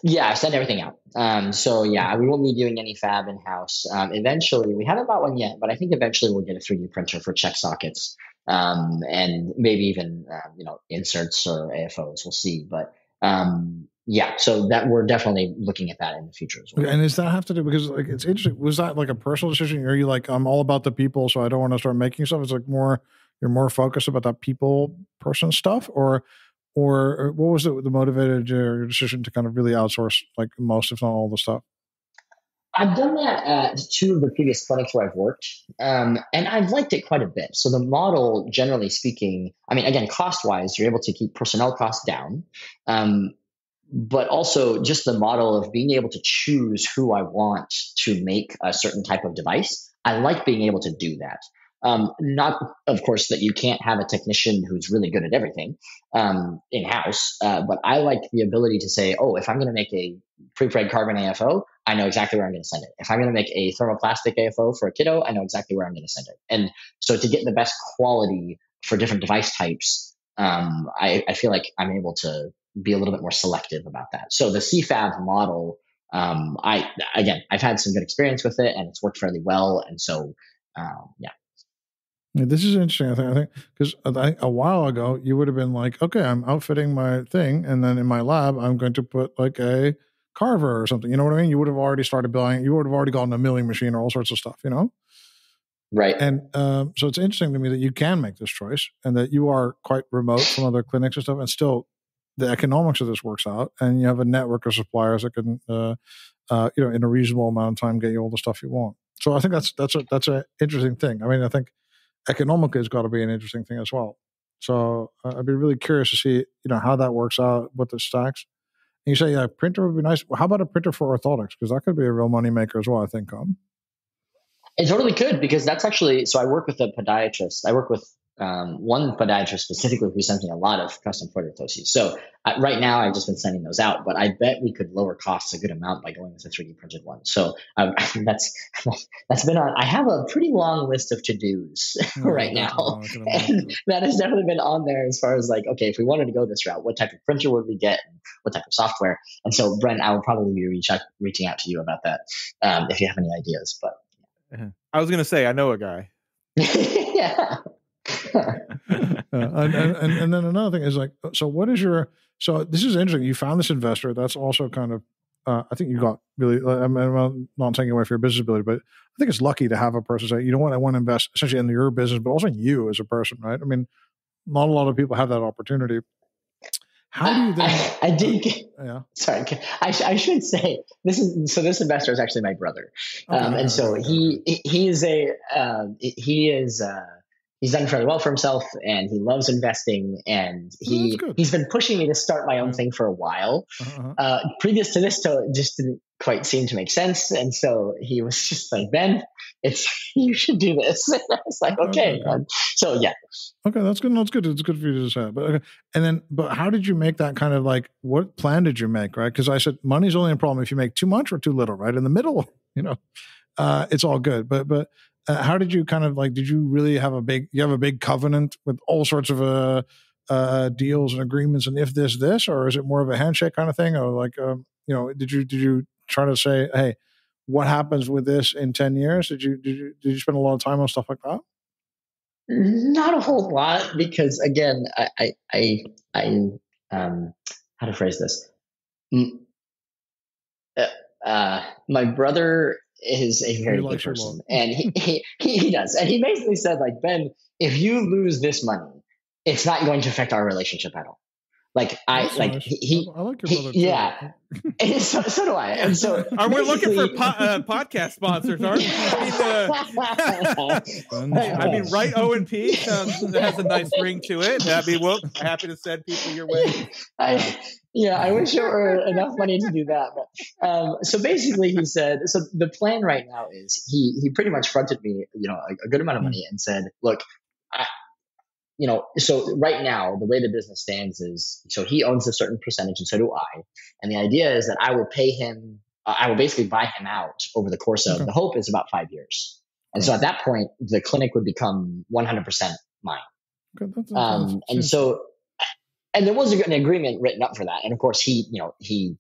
Yeah, I send everything out. We won't be doing any fab in house. Eventually, we haven't bought one yet, but I think eventually we'll get a 3D printer for check sockets, and maybe even inserts or AFOs. We'll see, but. So that we're definitely looking at that in the future as well. And does that have to do, because like it's interesting, was that like a personal decision? Are you like, I'm all about the people, so I don't want to start making stuff? It's like you're more focused about that people person stuff, or what was it that motivated your decision to kind of really outsource like most, if not all, the stuff? I've done that at 2 of the previous clinics where I've worked, and I've liked it quite a bit. So the model, generally speaking, I mean, again, cost-wise, you're able to keep personnel costs down, but also just the model of being able to choose who I want to make a certain type of device. I like being able to do that. Not, of course, that you can't have a technician who's really good at everything in-house, but I like the ability to say, oh, if I'm going to make a pre-preg carbon AFO, I know exactly where I'm going to send it. If I'm going to make a thermoplastic AFO for a kiddo, I know exactly where I'm going to send it. And so to get the best quality for different device types, I feel like I'm able to be a little bit more selective about that. So the CFAB model, I've had some good experience with it, and it's worked fairly well. And so, Yeah, this is interesting. I think because a while ago you would have been like, okay, I'm outfitting my thing, and then in my lab I'm going to put like a carver or something. You know what I mean? You would have already started building. You would have already gotten a milling machine or all sorts of stuff. Right. And so it's interesting to me that you can make this choice, and that you are quite remote from other clinics and stuff, and still the economics of this works out, and you have a network of suppliers that can, in a reasonable amount of time, get you all the stuff you want. So I think that's an interesting thing. I mean, I think economically has got to be an interesting thing as well. So I'd be really curious to see, how that works out with the stacks. And you say, yeah, printer would be nice. Well, how about a printer for orthotics? Because that could be a real money maker as well, I think. It totally could, because that's actually, so I work with a podiatrist. I work with one podiatrist specifically who sends me a lot of custom foot orthoses. So right now I've just been sending those out, but I bet we could lower costs a good amount by going with a 3D printed one. So that's been on, I have a pretty long list of to-dos right now. And that has definitely been on there as far as like, okay, if we wanted to go this route, what type of printer would we get? And what type of software? And so Brent, I will probably be reaching out to you about that if you have any ideas, but. I was going to say, I know a guy. Yeah. And then another thing is like, so this is interesting. You found this investor. That's also kind of, I think you got really, I'm not taking away from your business ability, but I think it's lucky to have a person say, you know what, I want to invest essentially in your business, but also in you as a person, right? I mean, not a lot of people have that opportunity. How do you then? I did. Yeah. Sorry, I should say this investor is actually my brother, and so he's done fairly well for himself, and he loves investing, and he's been pushing me to start my own thing for a while. Previous to this, so it just didn't quite seem to make sense, and so he was just like, Ben, you should do this. And I was like, okay. So yeah. Okay, that's good. That's good. It's good for you to say. But okay. And then, but how did you make that kind of like? What plan did you make? Right? Because I said money's only a problem if you make too much or too little. Right? In the middle, it's all good. But how did you kind of like? Did you really have a big covenant with all sorts of deals and agreements? And if this, or is it more of a handshake kind of thing? Or like, did you try to say, hey, what happens with this in 10 years? Did you spend a lot of time on stuff like that? Not a whole lot, because again, I how to phrase this? My brother is a very good person, and he does, and he basically said, like, Ben, if you lose this money, it's not going to affect our relationship at all. Like I like your brother. Yeah, and so do I. And so we're looking for podcast sponsors, aren't we? I mean, Wright O&P has a nice ring to it. I mean, we're happy to send people your way. I wish there were enough money to do that. But so basically, he said. So the plan right now is he pretty much fronted me, a good amount of money, and said, look, so right now, the way the business stands is, so he owns a certain percentage and so do I. And the idea is that I will pay him, I will basically buy him out over the course of, the hope is about 5 years. And so at that point, the clinic would become 100% mine. And there was an agreement written up for that. And of course, he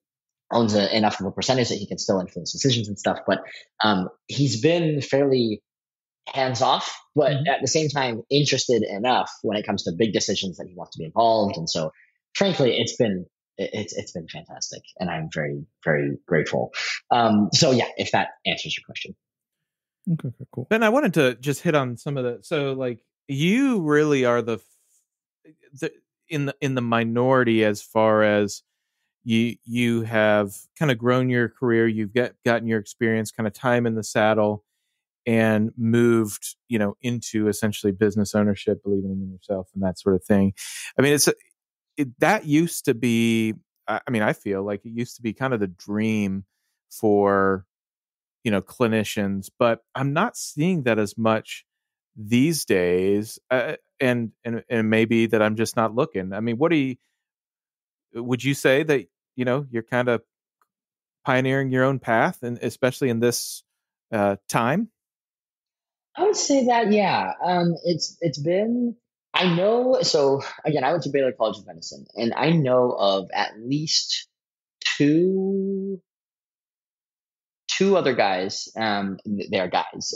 owns enough of a percentage that he can still influence decisions and stuff. But he's been fairly hands off, but at the same time interested enough when it comes to big decisions that he wants to be involved. And so, frankly, it's been fantastic, and I'm very, very grateful. So yeah, if that answers your question. Okay, cool. Ben, I wanted to just hit on some of the. So, like, you really are in the minority as far as you have kind of grown your career. You've gotten your experience, kind of time in the saddle, and moved, into essentially business ownership, believing in yourself and that sort of thing. I mean, that used to be, I feel like it used to be kind of the dream for, clinicians, but I'm not seeing that as much these days. And maybe that I'm just not looking. I mean, would you say that, you're kind of pioneering your own path, and especially in this time? I would say that, yeah. It's been, I know, so again, I went to Baylor College of Medicine, and I know of at least two other guys. They are guys,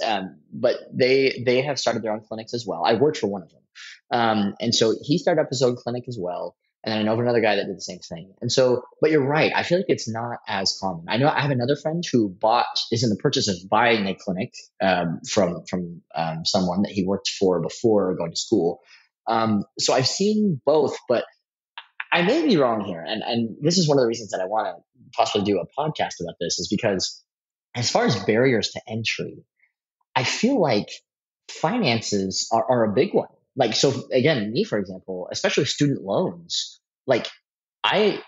but they have started their own clinics as well. I worked for one of them. And so he started up his own clinic as well. And then I know of another guy that did the same thing. And so, but you're right. I feel like it's not as common. I know I have another friend who is in the purchase of buying a clinic from someone that he worked for before going to school. So I've seen both, but I may be wrong here. And this is one of the reasons that I want to possibly do a podcast about this, is because as far as barriers to entry, I feel like finances are a big one. Like, so again, me, for example, especially student loans, like I,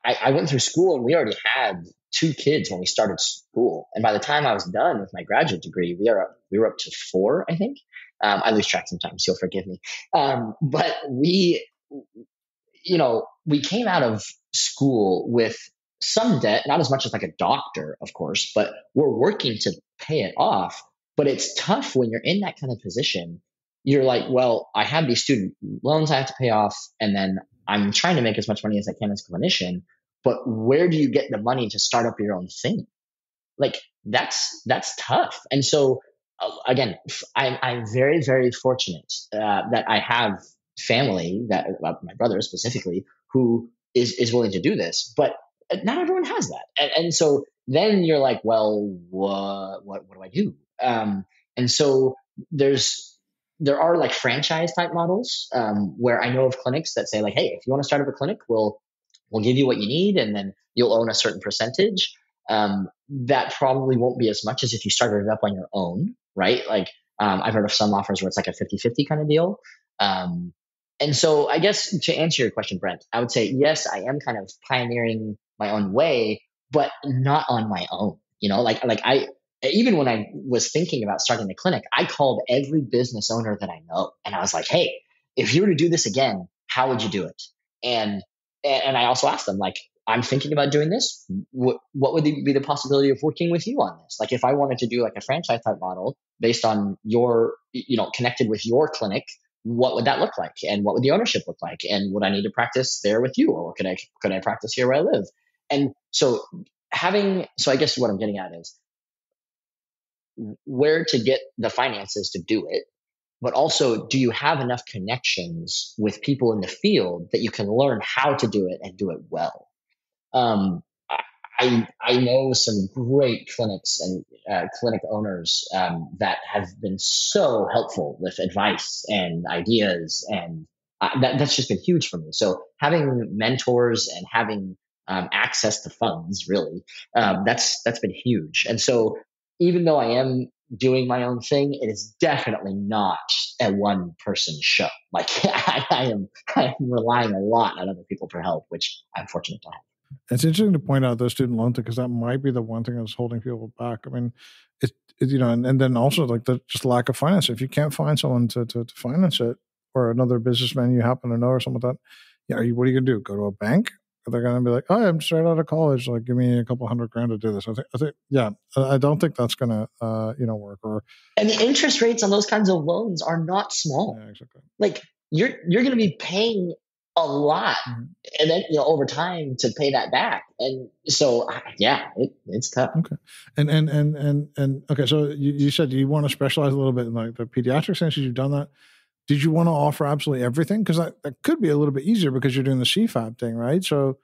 I went through school and we already had 2 kids when we started school. And by the time I was done with my graduate degree, we were up to 4, I think. I lose track sometimes. You'll forgive me. But we came out of school with some debt, not as much as like a doctor, of course, but we're working to pay it off. But it's tough when you're in that kind of position. You're like, well, I have these student loans I have to pay off, and then I'm trying to make as much money as I can as a clinician. But where do you get the money to start up your own thing? Like that's tough. And so again, I'm very, very fortunate that I have family that my brother specifically who is willing to do this, but not everyone has that. And so then you're like, well, what do I do? And so there are like franchise type models where I know of clinics that say like, hey, if you want to start up a clinic, we'll give you what you need, and then you'll own a certain percentage. That probably won't be as much as if you started it up on your own, right? Like I've heard of some offers where it's like a 50-50 kind of deal. And so I guess to answer your question, Brent, I would say, yes, I am kind of pioneering my own way, but not on my own. Like even when I was thinking about starting the clinic, I called every business owner that I know. And I was like, hey, if you were to do this again, how would you do it? And I also asked them, like, I'm thinking about doing this. What would be the possibility of working with you on this? Like if I wanted to do like a franchise type model based on your, connected with your clinic, what would that look like? And what would the ownership look like? And would I need to practice there with you? Or could I practice here where I live? And so I guess what I'm getting at is where to get the finances to do it. But also, do you have enough connections with people in the field that you can learn how to do it and do it well? I know some great clinics and clinic owners that have been so helpful with advice and ideas, and that's just been huge for me. So having mentors and having access to funds, really, that's been huge. And so even though I am doing my own thing, it is definitely not a one person show. Like I'm relying a lot on other people for help, which I'm fortunate to have. It's interesting to point out those student loan thing, because that might be the one thing that's holding people back. I mean, and then also like the just lack of finance. If you can't find someone to finance it, or another businessman you happen to know or something like that, what are you gonna do? Go to a bank? They're gonna be like, oh, I'm straight out of college. Like, give me a couple $100,000 to do this. I don't think that's gonna work. And the interest rates on those kinds of loans are not small. Yeah, exactly. Like you're gonna be paying a lot, and then over time to pay that back. And so it's tough. Okay. And okay, so you said you want to specialize a little bit in like the pediatric sense. You've done that. Did you want to offer absolutely everything? Because that could be a little bit easier because you're doing the CFAP thing, right? So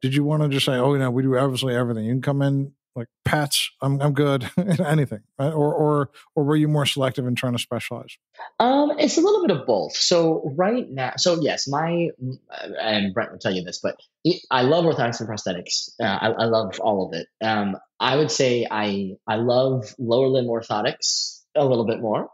did you want to just say, oh, we do absolutely everything? You can come in like pets, I'm good, anything, right? Or were you more selective in trying to specialize? It's a little bit of both. So right now, yes, and Brent will tell you this, but I love orthotics and prosthetics. I love all of it. I would say I love lower limb orthotics a little bit more.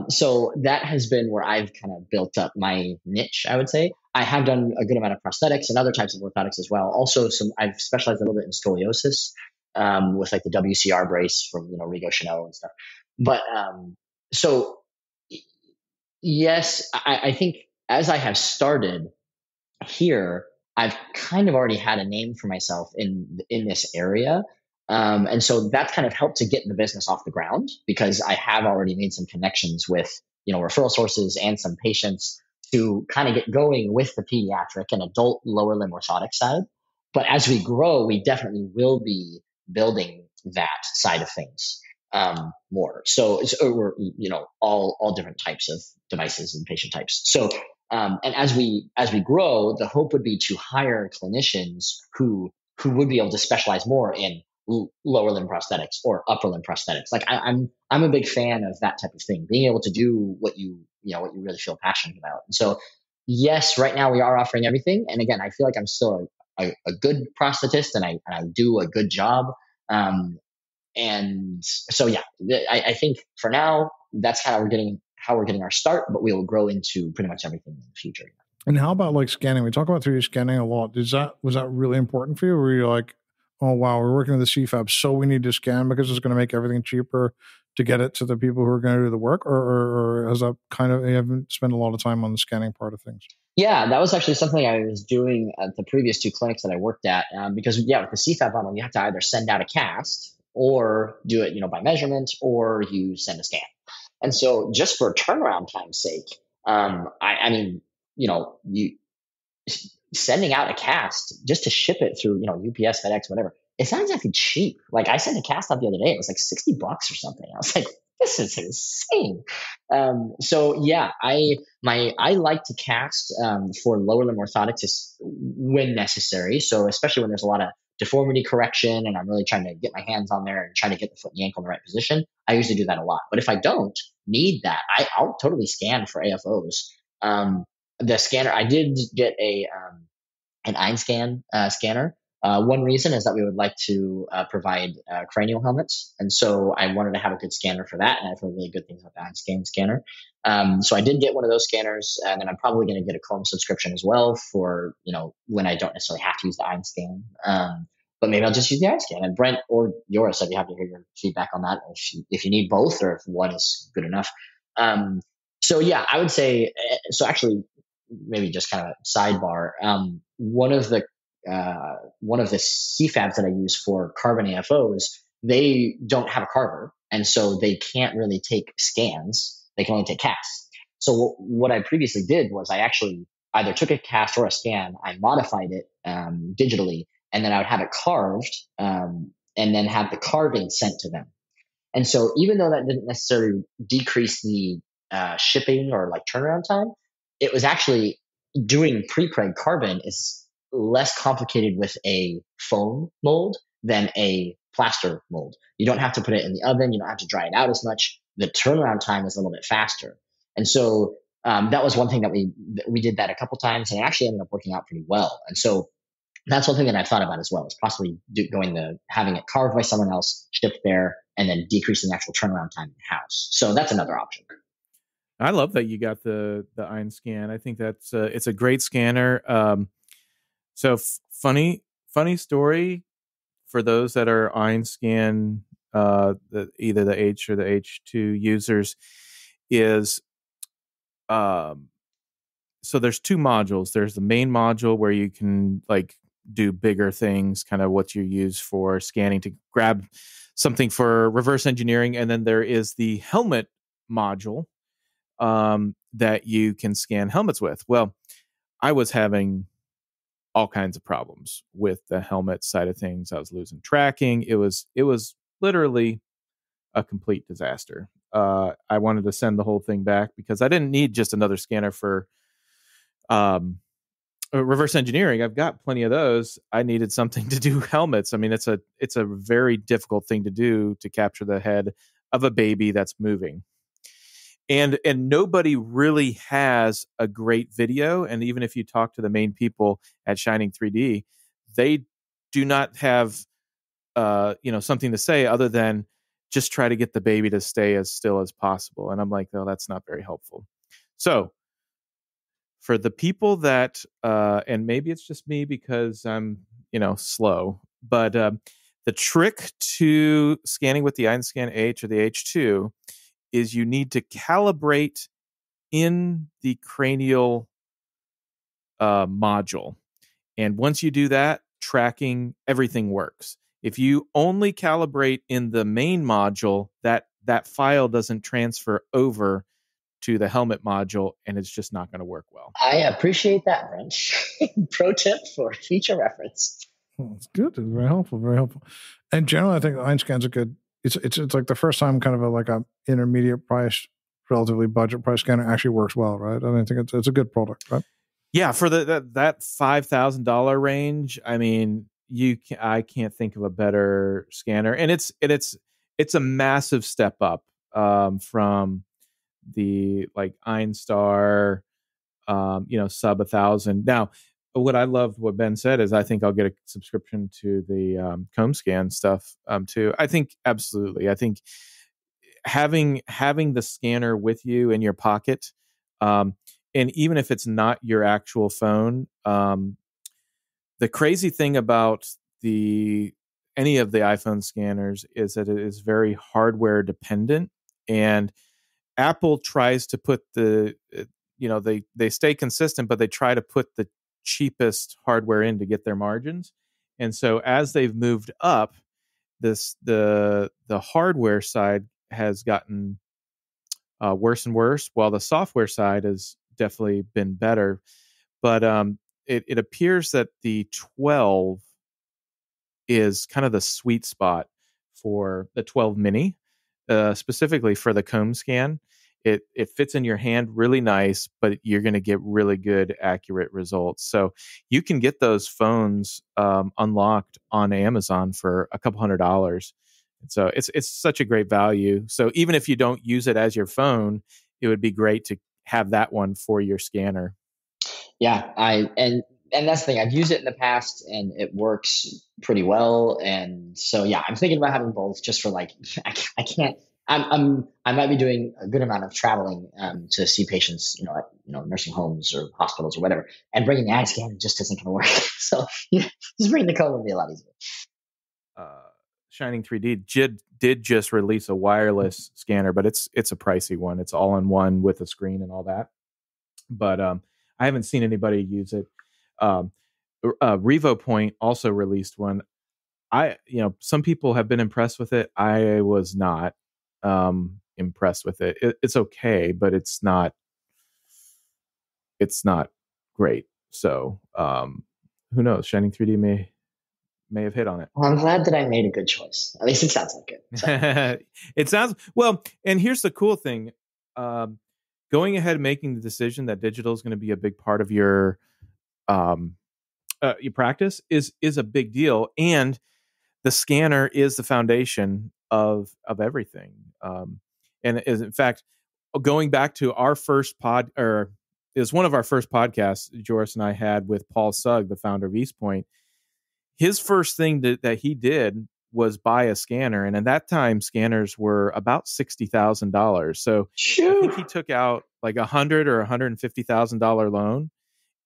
So that has been where I've kind of built up my niche, I would say. I have done a good amount of prosthetics and other types of orthotics as well. Also, I've specialized a little bit in scoliosis with like the WCR brace from Rigo Chanel and stuff. But so yes, I think as I have started here, I've kind of already had a name for myself in this area. And so that's kind of helped to get the business off the ground because I have already made some connections with, referral sources and some patients to kind of get going with the pediatric and adult lower limb orthotic side. But as we grow, we definitely will be building that side of things more. So we're, all different types of devices and patient types. So, and as we grow, the hope would be to hire clinicians who would be able to specialize more in lower limb prosthetics or upper limb prosthetics. Like I'm a big fan of that type of thing, being able to do what you really feel passionate about. And so, yes, right now we are offering everything. And again, I feel like I'm still a good prosthetist and I do a good job. And so, yeah, I think for now, that's how we're getting our start, but we will grow into pretty much everything in the future. And how about like scanning? We talk about 3D scanning a lot. Was that really important for you? Were you like, oh wow, we're working with the CFAB, so we need to scan because it's going to make everything cheaper to get it to the people who are going to do the work, or has that kind of, you haven't spent a lot of time on the scanning part of things? Yeah, that was actually something I was doing at the previous 2 clinics that I worked at, because with the CFAB model, you have to either send out a cast or do it, by measurement, or you send a scan. And so, just for turnaround time's sake, I mean, you sending out a cast just to ship it through, UPS, FedEx, whatever. It's not exactly cheap. Like, I sent a cast out the other day; it was like $60 or something. I was like, this is insane. So yeah, I like to cast for lower limb orthotics when necessary. So especially when there's a lot of deformity correction and I'm really trying to get my hands on there and trying to get the foot and the ankle in the right position, I usually do that a lot. But if I don't need that, I'll totally scan for AFOs. The scanner, I did get an Einscan scanner. One reason is that we would like to provide cranial helmets. And so I wanted to have a good scanner for that. And I've heard really good things about the Einscan scanner. So I did get one of those scanners, and then I'm probably going to get a Chrome subscription as well for, when I don't necessarily have to use the Einscan. But maybe I'll just use the Einscan. And Brent or Yoris, I'd be happy to hear your feedback on that if you need both or if one is good enough. So yeah, I would say, so actually, maybe just kind of a sidebar. One of the CFABs that I use for carbon AFOs, they don't have a carver, and so they can't really take scans. They can only take casts. So what I previously did was I actually either took a cast or a scan, I modified it digitally, and then I would have it carved, and then have the carving sent to them. And so even though that didn't necessarily decrease the shipping or like turnaround time, it was actually doing pre-preg carbon is less complicated with a foam mold than a plaster mold. You don't have to put it in the oven. You don't have to dry it out as much. The turnaround time is a little bit faster. And so that was one thing that we did that a couple times, and it actually ended up working out pretty well. And so that's one thing that I thought about as well, is possibly having it carved by someone else, shipped there, and then decreasing the actual turnaround time in the house. So that's another option. I love that you got the Einscan. I think that's it's a great scanner. So funny story for those that are Einscan, either the H or the H2 users, is so there's 2 modules. There's the main module where you can like do bigger things, kind of what you use for scanning to grab something for reverse engineering, and then there is the helmet module that you can scan helmets with. Well, I was having all kinds of problems with the helmet side of things. I was losing tracking. It was literally a complete disaster. I wanted to send the whole thing back because I didn't need just another scanner for reverse engineering. I've got plenty of those. I needed something to do helmets. I mean, it's a very difficult thing to do, to capture the head of a baby that's moving. And nobody really has a great video. And even if you talk to the main people at Shining 3D, they do not have something to say other than just try to get the baby to stay as still as possible. And I'm like, no, that's not very helpful. So for the people that and maybe it's just me because I'm slow, but the trick to scanning with the Einscan H or the H2 is you need to calibrate in the cranial module. And once you do that, tracking, everything works. If you only calibrate in the main module, that file doesn't transfer over to the helmet module, and it's just not going to work well. I appreciate that, Brent. Pro tip for future reference. Well, it's good. It's very helpful. Very helpful. And generally, I think Einscan's a good. It's like the first time kind of a intermediate price, relatively budget price scanner actually works well, right? I mean, I think it's a good product, right? Yeah, for that $5,000 range, I mean, I can't think of a better scanner, and it's a massive step up from the like Einstar, sub 1,000. Now, what I loved what Ben said is I think I'll get a subscription to the comb scan stuff too. I think absolutely. I think having the scanner with you in your pocket, and even if it's not your actual phone, the crazy thing about any of the iPhone scanners is that it is very hardware dependent, and Apple tries to put they stay consistent, but they try to put the cheapest hardware in to get their margins. And so as they've moved up, the hardware side has gotten worse and worse, while the software side has definitely been better. But it appears that the 12 is kind of the sweet spot for the 12 mini, specifically for the comb scan. It fits in your hand really nice, but you're going to get really good, accurate results. So you can get those phones unlocked on Amazon for a couple $100. So it's such a great value. So even if you don't use it as your phone, it would be great to have that one for your scanner. Yeah, and that's the thing. I've used it in the past and it works pretty well. And so yeah, I'm thinking about having both just for like I can't. I might be doing a good amount of traveling to see patients, at nursing homes or hospitals or whatever, and bringing the eye scan just isn't going to work. So just bringing the comb would be a lot easier. Shining 3D did just release a wireless scanner, but it's a pricey one. It's all in one with a screen and all that. But I haven't seen anybody use it. RevoPoint also released one. Some people have been impressed with it. I was not impressed with it. It's okay, but it's not great. So who knows? Shining 3D may have hit on it. Well, I'm glad that I made a good choice. At least it sounds like it. So. It sounds well. And here's the cool thing: going ahead and making the decision that digital is going to be a big part of your practice is a big deal, and the scanner is the foundation of everything. And is in fact going back to our first is one of our first podcasts Joris and I had with Paul Sugg, the founder of EastPoint. His first thing that he did was buy a scanner, and at that time scanners were about $60,000. So I think he took out like $100,000 or $150,000 loan,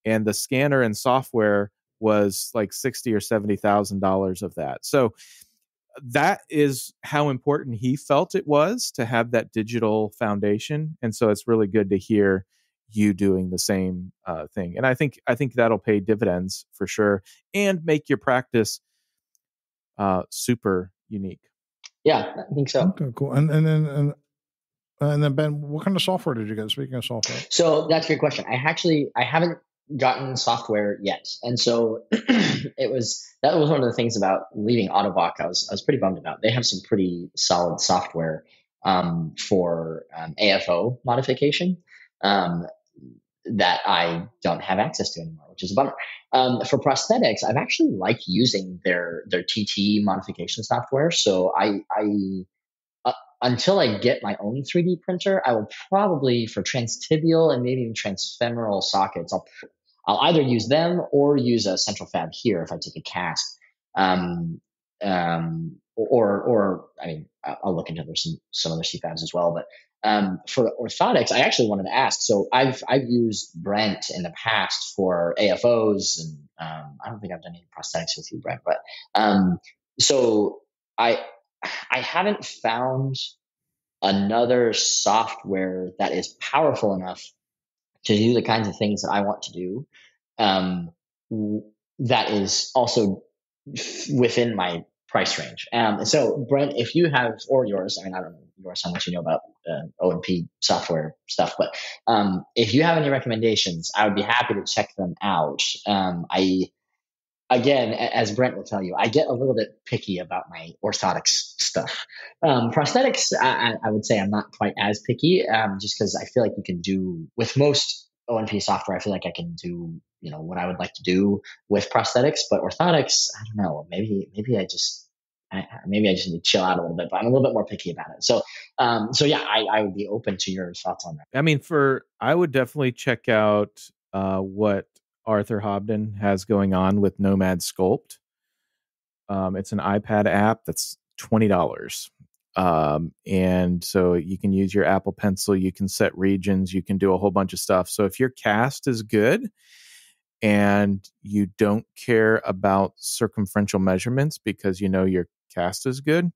and the scanner and software was like $60,000 or $70,000 of that. So that is how important he felt it was to have that digital foundation. And so it's really good to hear you doing the same thing. And I think that'll pay dividends for sure and make your practice super unique. Yeah, I think so. Okay, cool. And then Ben, what kind of software did you get? Speaking of software. So that's a great question. I haven't gotten software yet. And so that was one of the things about leaving Autobach I was pretty bummed about. They have some pretty solid software for AFO modification that I don't have access to anymore, which is a bummer. For prosthetics, I've actually liked using their TT modification software. So I until I get my own 3D printer, I will probably, for transtibial and maybe even transfemoral sockets, I'll either use them or use a central fab here if I take a cast. Or I mean, I'll look into some other CFABs as well. But for orthotics, I actually wanted to ask. So I've used Brent in the past for AFOs, and I don't think I've done any prosthetics with you, Brent. But so I haven't found another software that is powerful enough to do the kinds of things that I want to do, that is also within my price range. So Brent, if you have, or yours, I mean, I don't know, yours, how much you know about O&P software stuff, but if you have any recommendations, I would be happy to check them out. Again, as Brent will tell you, I get a little bit picky about my orthotics stuff. Prosthetics, I would say I'm not quite as picky, just because I feel like you can do, with most O&P software, I feel like I can do, what I would like to do with prosthetics. But orthotics, I don't know, maybe I just need to chill out a little bit, but I'm a little bit more picky about it. So yeah, I would be open to your thoughts on that. I mean, I would definitely check out what Arthur Hobden has going on with Nomad Sculpt. It's an iPad app that's $20. And so you can use your Apple Pencil, you can set regions, you can do a whole bunch of stuff. So if your cast is good and you don't care about circumferential measurements because you know your cast is good,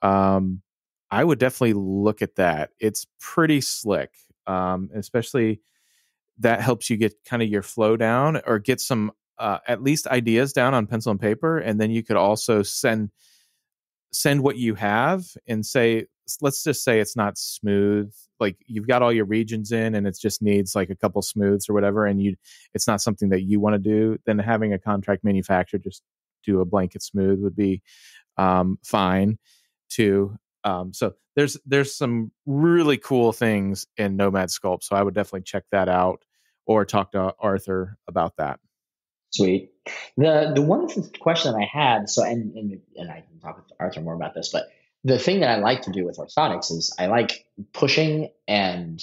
I would definitely look at that. It's pretty slick, especially that helps you get kind of your flow down or get some at least ideas down on pencil and paper. And then you could also send what you have and say, let's just say it's not smooth. Like you've got all your regions in and it just needs like a couple smooths or whatever. And it's not something that you want to do. Then having a contract manufacturer just do a blanket smooth would be fine too. So there's some really cool things in Nomad Sculpt. So I would definitely check that out or talk to Arthur about that. Sweet. The one question that I had, so and I can talk with Arthur more about this, but the thing that I like to do with orthotics is I like pushing and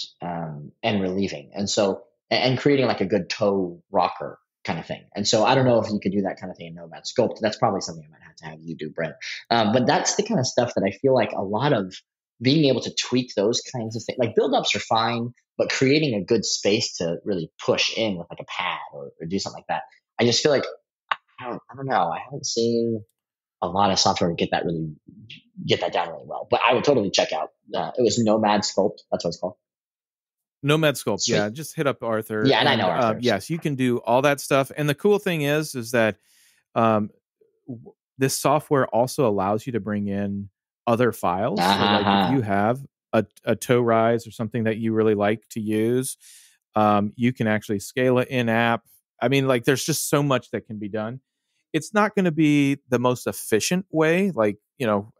relieving, and so and creating like a good toe rocker kind of thing. And so I don't know if you could do that kind of thing in Nomad Sculpt. That's probably something I might have to have you do, Brent. But that's the kind of stuff that I feel like a lot of being able to tweak those kinds of things, like build-ups are fine, but creating a good space to really push in with like a pad or do something like that. I just feel like, I don't know. I haven't seen a lot of software get that down really well, but I would totally check out. It was Nomad Sculpt. That's what it's called. Nomad Sculpt. Sweet. Yeah. Just hit up Arthur. Yeah. And I know Arthur. Yes, you can do all that stuff. And the cool thing is that this software also allows you to bring in other files. So like if you have a toe rise or something that you really like to use, you can actually scale it in app. I mean, like there's just so much that can be done. It's not going to be the most efficient way, like,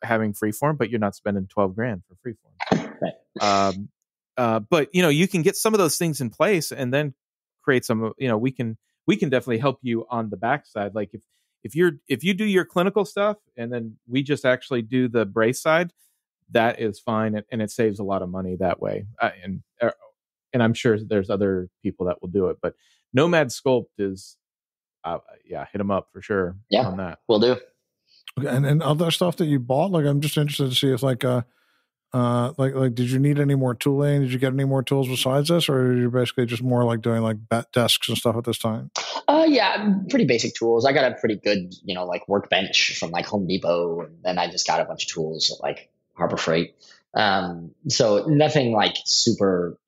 having freeform, but you're not spending $12,000 for freeform. Right. But you can get some of those things in place and then create some, we can definitely help you on the backside. Like if you do your clinical stuff and then we just actually do the brace side, that is fine. And it saves a lot of money that way. And I'm sure there's other people that will do it, but Nomad Sculpt is, hit them up for sure. Yeah, on that. Will do. Okay, and other stuff that you bought, like I'm just interested to see if like did you need any more tooling? Did you get any more tools besides this, or are you basically just more like doing like desks and stuff at this time? Yeah, pretty basic tools. I got a pretty good, like workbench from like Home Depot, and then I just got a bunch of tools at like Harbor Freight. So nothing like super,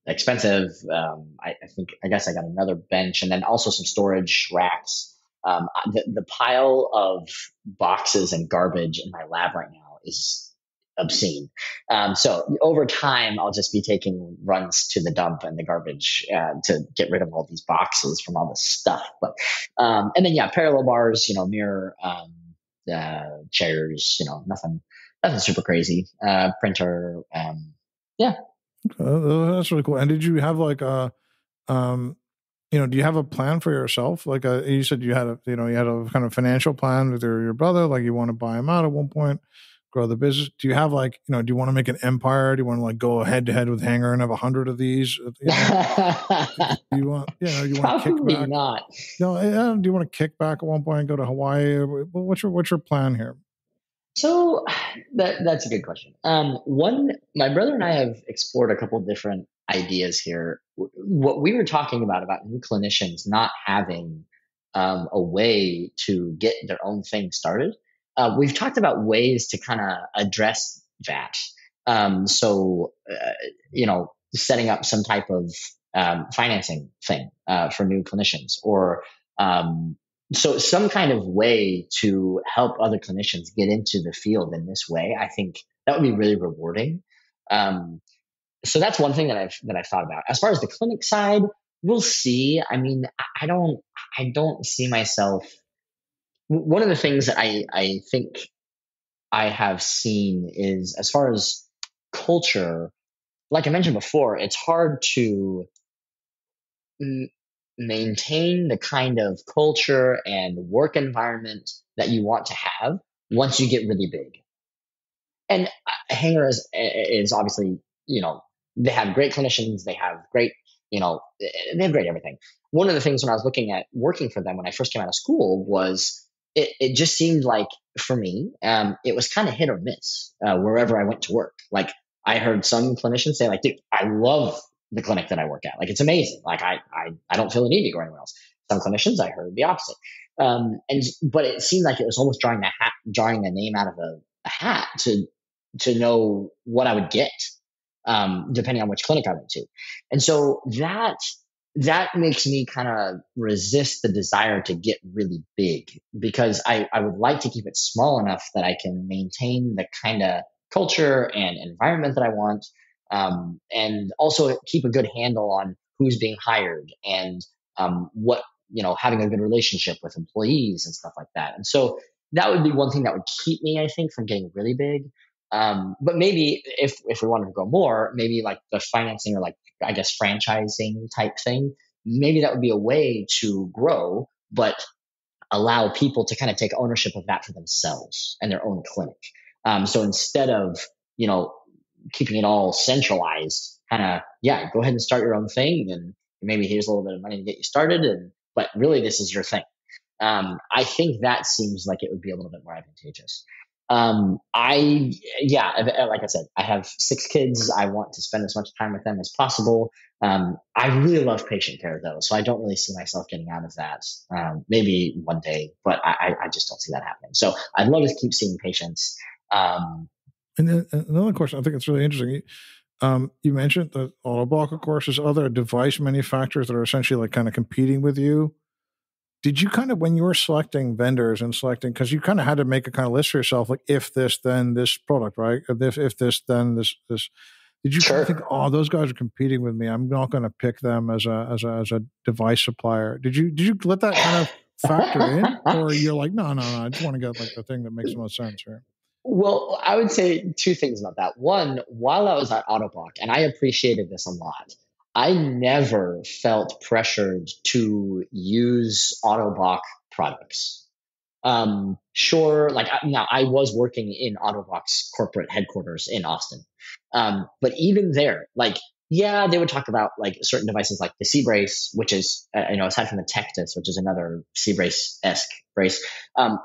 expensive. I guess I got another bench and then also some storage racks. The pile of boxes and garbage in my lab right now is obscene. So over time, I'll just be taking runs to the dump and the garbage to get rid of all these boxes from all this stuff. But and then parallel bars, mirror, chairs, nothing super crazy. Printer, yeah. That's really cool. And did you have like do you have a plan for yourself? Like you said, you had a kind of financial plan with your brother, like you want to buy him out at one point, grow the business. Do you have like, do you want to make an empire? Do you want to like go head to head with Hanger and have 100 of these? Do you want to kick back? Not. No, do you want to kick back at one point and go to Hawaii? What's your plan here? So that's a good question. My brother and I have explored a couple of different ideas here. What we were talking about new clinicians not having a way to get their own thing started. We've talked about ways to kind of address that. Setting up some type of financing thing for new clinicians, or so some kind of way to help other clinicians get into the field in this way. I think that would be really rewarding. So that's one thing that I've thought about. As far as the clinic side, we'll see. I mean, I don't see myself. One of the things that I think I have seen is, as far as culture, like I mentioned before, it's hard to maintain the kind of culture and work environment that you want to have once you get really big. And Hanger is obviously, they have great clinicians, they have great, they have great everything. one of the things when I was looking at working for them when I first came out of school was it just seemed like for me, it was kind of hit or miss wherever I went to work. Like I heard some clinicians say like, dude, I love the clinic that I work at. Like it's amazing. Like I don't feel the need to go anywhere else. Some clinicians I heard the opposite. But it seemed like it was almost drawing a name out of a hat to know what I would get, depending on which clinic I went to. And so that makes me kind of resist the desire to get really big, because I would like to keep it small enough that I can maintain the kind of culture and environment that I want. And also keep a good handle on who's being hired and what, having a good relationship with employees and stuff like that. And so that would be one thing that would keep me, I think, from getting really big. But maybe if we wanted to go more, maybe like the financing or like, I guess, franchising type thing, maybe that would be a way to grow, but allow people to kind of take ownership of that for themselves and their own clinic. So instead of, keeping it all centralized, kind of, go ahead and start your own thing. And maybe here's a little bit of money to get you started. But really this is your thing. I think that seems like it would be a little bit more advantageous. Like I said, I have 6 kids. I want to spend as much time with them as possible. I really love patient care though. So I don't really see myself getting out of that. Maybe one day, but I just don't see that happening. So I'd love to keep seeing patients. And then another question, I think it's really interesting. You mentioned that Autoblock, of course, is other device manufacturers that are essentially like kind of competing with you. Did you kind of, when you were selecting vendors and selecting, because you kind of had to make a kind of list for yourself, like if this, then this product, right? If this, then this. Did you kind of think, oh, those guys are competing with me, I'm not going to pick them as a device supplier? Did you let that kind of factor in, or you're like, no, I just want to get like the thing that makes the most sense here? Well, I would say 2 things about that. One, while I was at Autoblock, and I appreciated this a lot, I never felt pressured to use Autoblock products. Sure, now I was working in Autoblock's corporate headquarters in Austin. But even there, they would talk about like certain devices like the C-brace, which is, aside from the Tectus, which is another C-brace-esque brace,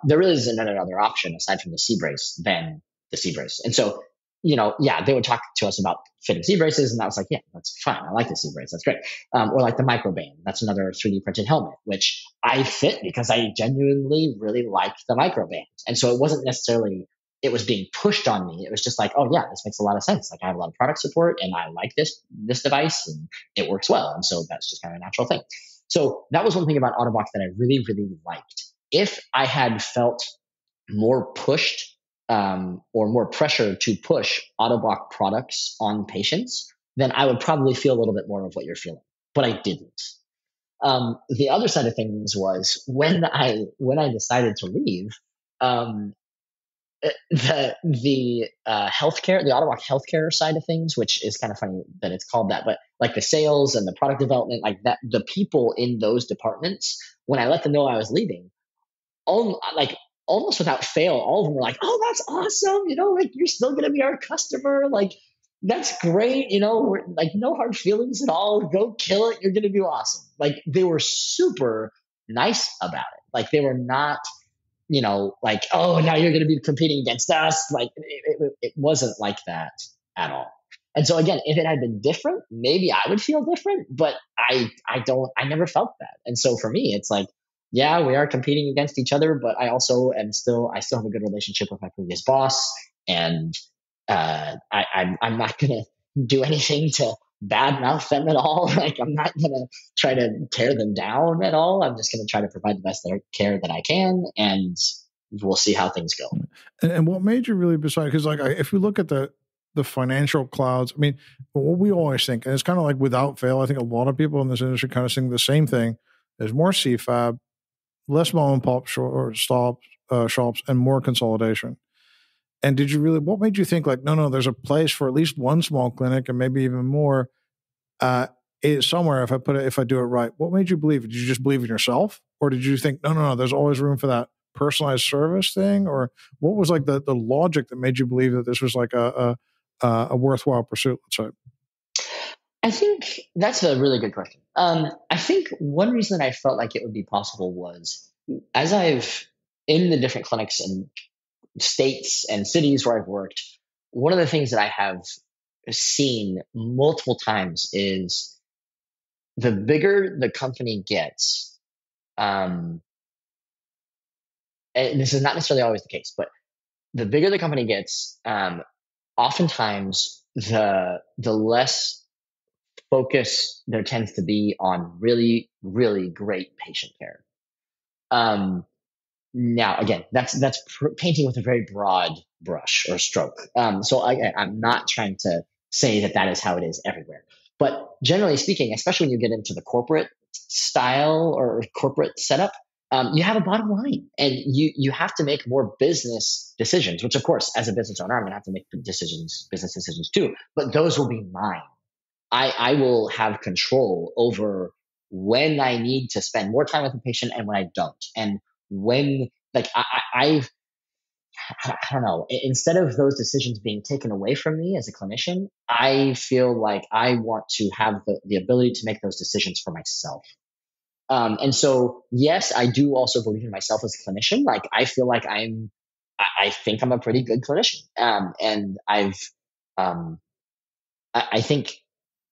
there really isn't another option aside from the C-brace than the C-brace. And so, they would talk to us about fitting C-braces, and I was like, yeah, that's fine. I like the C-brace. That's great. Or like the microband. That's another 3D printed helmet, which I fit because I genuinely really like the microband. And so it wasn't necessarily it was being pushed on me. It was just like, oh yeah, this makes a lot of sense. Like I have a lot of product support and I like this device and it works well. And so that's just kind of a natural thing. So that was one thing about Autoblock that I really, really liked. If I had felt more pushed or more pressure to push Autoblock products on patients, then I would probably feel a little bit more of what you're feeling, but I didn't. The other side of things was when I decided to leave, the healthcare, the Autoblock healthcare side of things, which is kind of funny that it's called that, but like the sales and the product development, like that, the people in those departments, when I let them know I was leaving, almost without fail, all of them were like, "Oh, that's awesome! Like you're still going to be our customer. Like that's great. We're like no hard feelings at all. Go kill it. You're going to do awesome." Like they were super nice about it. Like they were not, like, oh, now you're going to be competing against us. Like it wasn't like that at all. And so again, if it had been different, maybe I would feel different, but I never felt that. And so for me, it's like, yeah, we are competing against each other, but I still have a good relationship with my previous boss. And I'm not going to do anything to badmouth them at all. Like I'm not going to try to tear them down at all. I'm just going to try to provide the best care that I can, and we'll see how things go. And what made you really decide? Because if we look at the financial clouds, I mean, what we always think, and it's kind of like without fail, I think a lot of people in this industry kind of think the same thing. There's more CFAB, less mom and pop shops, and more consolidation. And what made you think like, no, there's a place for at least one small clinic and maybe even more somewhere if I do it right? What made you believe it? Did you just believe in yourself? Or did you think, no, there's always room for that personalized service thing? Or what was like the logic that made you believe that this was like a worthwhile pursuit, let's say? I think that's a really good question. I think one reason I felt like it would be possible was as I've in the different clinics and states and cities where I've worked, one of the things that I have seen multiple times is the bigger the company gets, and this is not necessarily always the case, but the bigger the company gets, oftentimes the less focus there tends to be on really, really great patient care. Now, again, that's painting with a very broad brush or stroke. So I'm not trying to say that is how it is everywhere. But generally speaking, especially when you get into the corporate style or corporate setup, you have a bottom line, and you have to make more business decisions. Which, of course, as a business owner, I'm going to have to make business decisions too. But those will be mine. I will have control over when I need to spend more time with the patient and when I don't. And when, like, I don't know, instead of those decisions being taken away from me as a clinician, I feel like I want to have the ability to make those decisions for myself. And so, yes, I do also believe in myself as a clinician. Like, I feel like I think I'm a pretty good clinician. And I think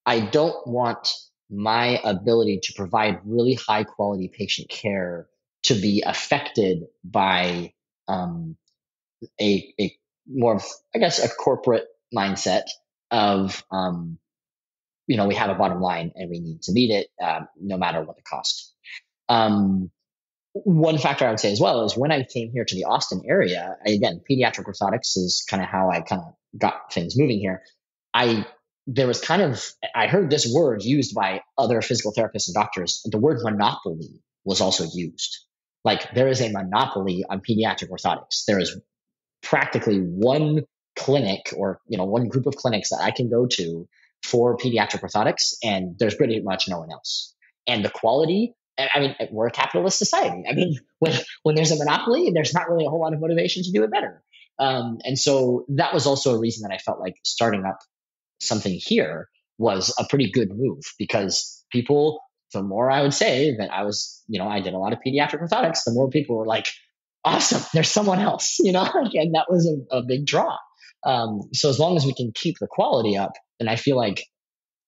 I don't want my ability to provide really high quality patient care to be affected by a more of, I guess, a corporate mindset of, we have a bottom line and we need to meet it no matter what the cost. One factor I would say as well is when I came here to the Austin area, again, pediatric orthotics is kind of how I kind of got things moving here. I heard this word used by other physical therapists and doctors. The word monopoly was also used. Like, there is a monopoly on pediatric orthotics. There is practically one clinic or, one group of clinics that I can go to for pediatric orthotics, and there's pretty much no one else. And the quality, I mean, we're a capitalist society. I mean, when there's a monopoly, there's not really a whole lot of motivation to do it better. And so that was also a reason that I felt like starting up something here was a pretty good move, because people, the more I would say that I was, I did a lot of pediatric orthotics, the more people were like, awesome, there's someone else, and that was a big draw. So as long as we can keep the quality up, then I feel like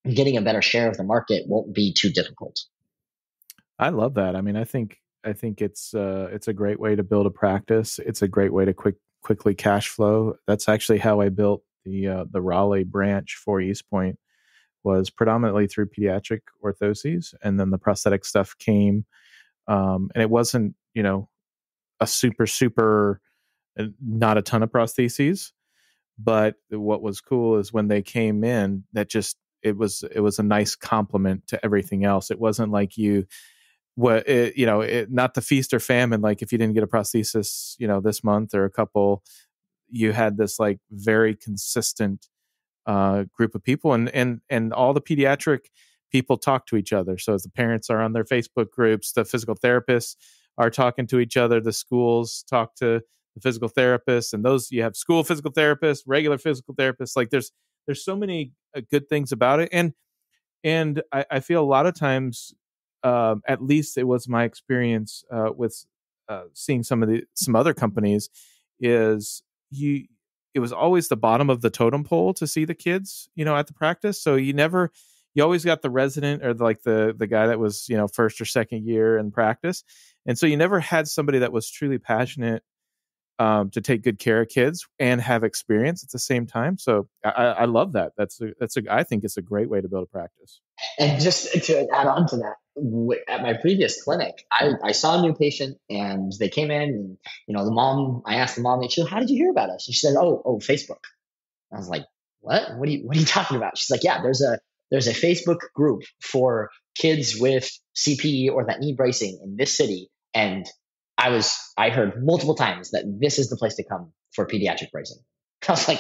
getting a better share of the market won't be too difficult. I love that. I mean, I think it's a great way to build a practice. It's a great way to quickly cash flow. That's actually how I built the Raleigh branch for East Point, was predominantly through pediatric orthoses, and then the prosthetic stuff came, and it wasn't a super not a ton of prostheses, but what was cool is when they came in, that just it was a nice complement to everything else. It wasn't like not the feast or famine. Like, if you didn't get a prosthesis, this month or a couple, you had this like very consistent group of people, and all the pediatric people talk to each other. So as the parents are on their Facebook groups, the physical therapists are talking to each other, the schools talk to the physical therapists, and those, you have school physical therapists, regular physical therapists. Like, there's so many good things about it. And I feel a lot of times, at least it was my experience with seeing some other companies, is it was always the bottom of the totem pole to see the kids, at the practice. So you always got the resident, or like the guy that was, first or second year in practice. And so you never had somebody that was truly passionate to take good care of kids and have experience at the same time. So I love that. I think it's a great way to build a practice. And just to add on to that, at my previous clinic, I saw a new patient, and they came in, and I asked the mom, how did you hear about us? And she said, oh, Facebook. I was like, what? What are you talking about? She's like, yeah, there's a Facebook group for kids with CP or that need bracing in this city. And I heard multiple times that this is the place to come for pediatric bracing. I was like,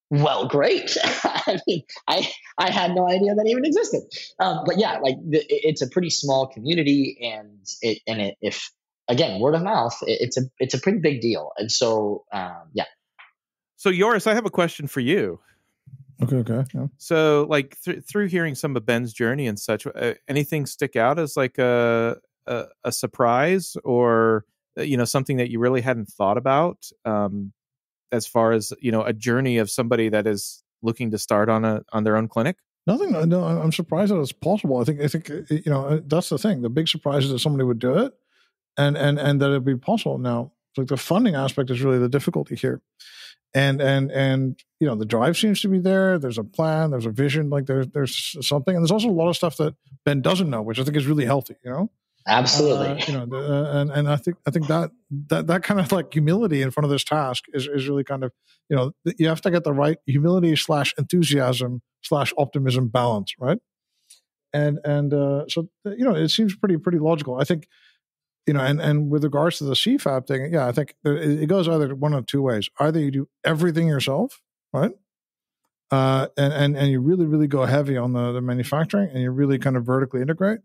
well, great. I mean, I had no idea that even existed. But yeah, like it's a pretty small community, and if again, word of mouth, it's a pretty big deal. And so, yeah. So Joris, I have a question for you. Okay. Yeah. So, like through hearing some of Ben's journey and such, anything stick out as like a surprise, or something that you really hadn't thought about, as far as a journey of somebody that is looking to start on their own clinic? Nothing. No, I'm surprised that it's possible. I think that's the thing. The big surprise is that somebody would do it, and that it'd be possible. Now, like the funding aspect is really the difficulty here, and the drive seems to be there. There's a plan. There's a vision. Like there's something, and there's also a lot of stuff that Ben doesn't know, which I think is really healthy. Absolutely. And I think that kind of like humility in front of this task is really kind of, you have to get the right humility / enthusiasm / optimism balance, right? And so it seems pretty logical. I think, and with regards to the CFAB thing, I think it goes either one of two ways. Either you do everything yourself, right? And you really, really go heavy on the manufacturing, and you really kind of vertically integrate.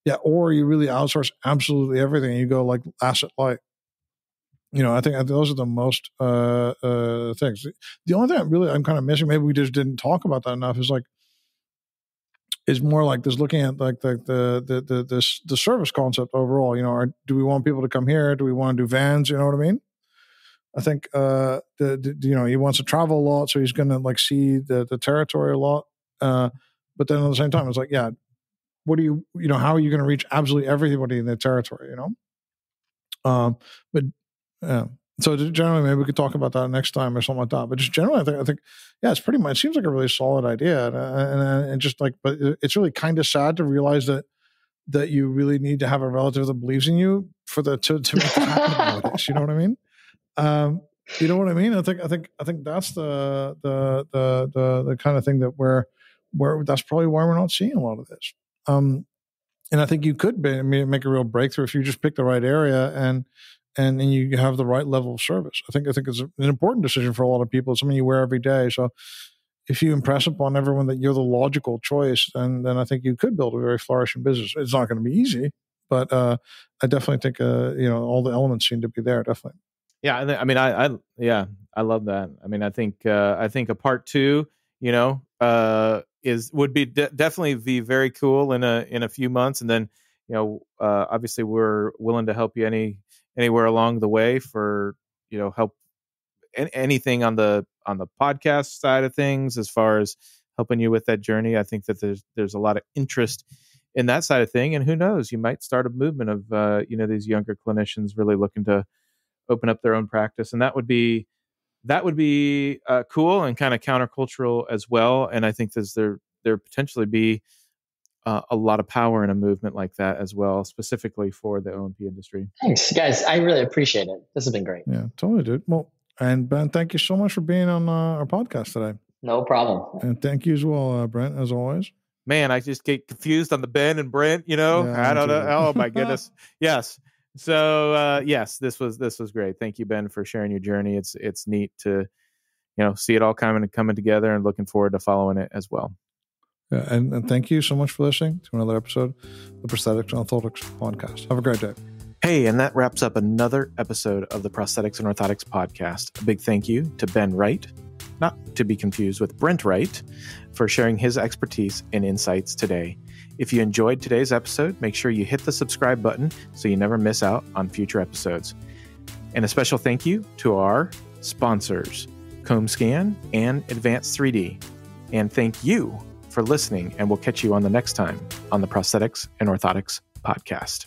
Yeah, or you really outsource absolutely everything, and you go like asset light. I think those are the most things. The only thing I'm kind of missing, maybe we just didn't talk about that enough, is more like this, looking at like the service concept overall. Do we want people to come here? Do we want to do vans? You know what I mean? I think he wants to travel a lot, so he's going to like see the territory a lot. But then at the same time, it's like, yeah. What do how are you going to reach absolutely everybody in the territory, so generally maybe we could talk about that next time or something like that. But just generally, I think, it's pretty much, it seems like a really solid idea. And just like, but it's really kind of sad to realize that you really need to have a relative that believes in you to make it happen nowadays. You know what I mean? You know what I mean? I think that's the kind of thing that where that's probably why we're not seeing a lot of this. And I think you could make a real breakthrough if you just pick the right area and you have the right level of service. I think it's an important decision for a lot of people. It's something you wear every day. So if you impress upon everyone that you're the logical choice, then I think you could build a very flourishing business. It's not going to be easy, but I definitely think all the elements seem to be there. Definitely. Yeah, I mean, I love that. I mean, I think a part 2, would be definitely be very cool in a few months, and then obviously we're willing to help you anywhere along the way for help anything on the podcast side of things, as far as helping you with that journey. I think that there's a lot of interest in that side of thing, and who knows, you might start a movement of these younger clinicians really looking to open up their own practice, and that would be cool and kind of countercultural as well. And I think there potentially be a lot of power in a movement like that as well, specifically for the O&P industry. Thanks, guys. I really appreciate it. This has been great. Yeah, totally, dude. Well, and Ben, thank you so much for being on our podcast today. No problem. And thank you as well, Brent, as always. Man, I just get confused on the Ben and Brent. I don't know. Oh my goodness. Yes. So yes, this was great. Thank you, Ben, for sharing your journey. It's neat to see it all coming together, and looking forward to following it as well. Yeah, and thank you so much for listening to another episode of the Prosthetics and Orthotics podcast. Have a great day. Hey, and that wraps up another episode of the Prosthetics and Orthotics podcast. A big thank you to Ben Wright, not to be confused with Brent Wright, for sharing his expertise and insights today. If you enjoyed today's episode, make sure you hit the subscribe button so you never miss out on future episodes. And a special thank you to our sponsors, CombScan and Advanced 3D. And thank you for listening, and we'll catch you on the next time on the Prosthetics and Orthotics podcast.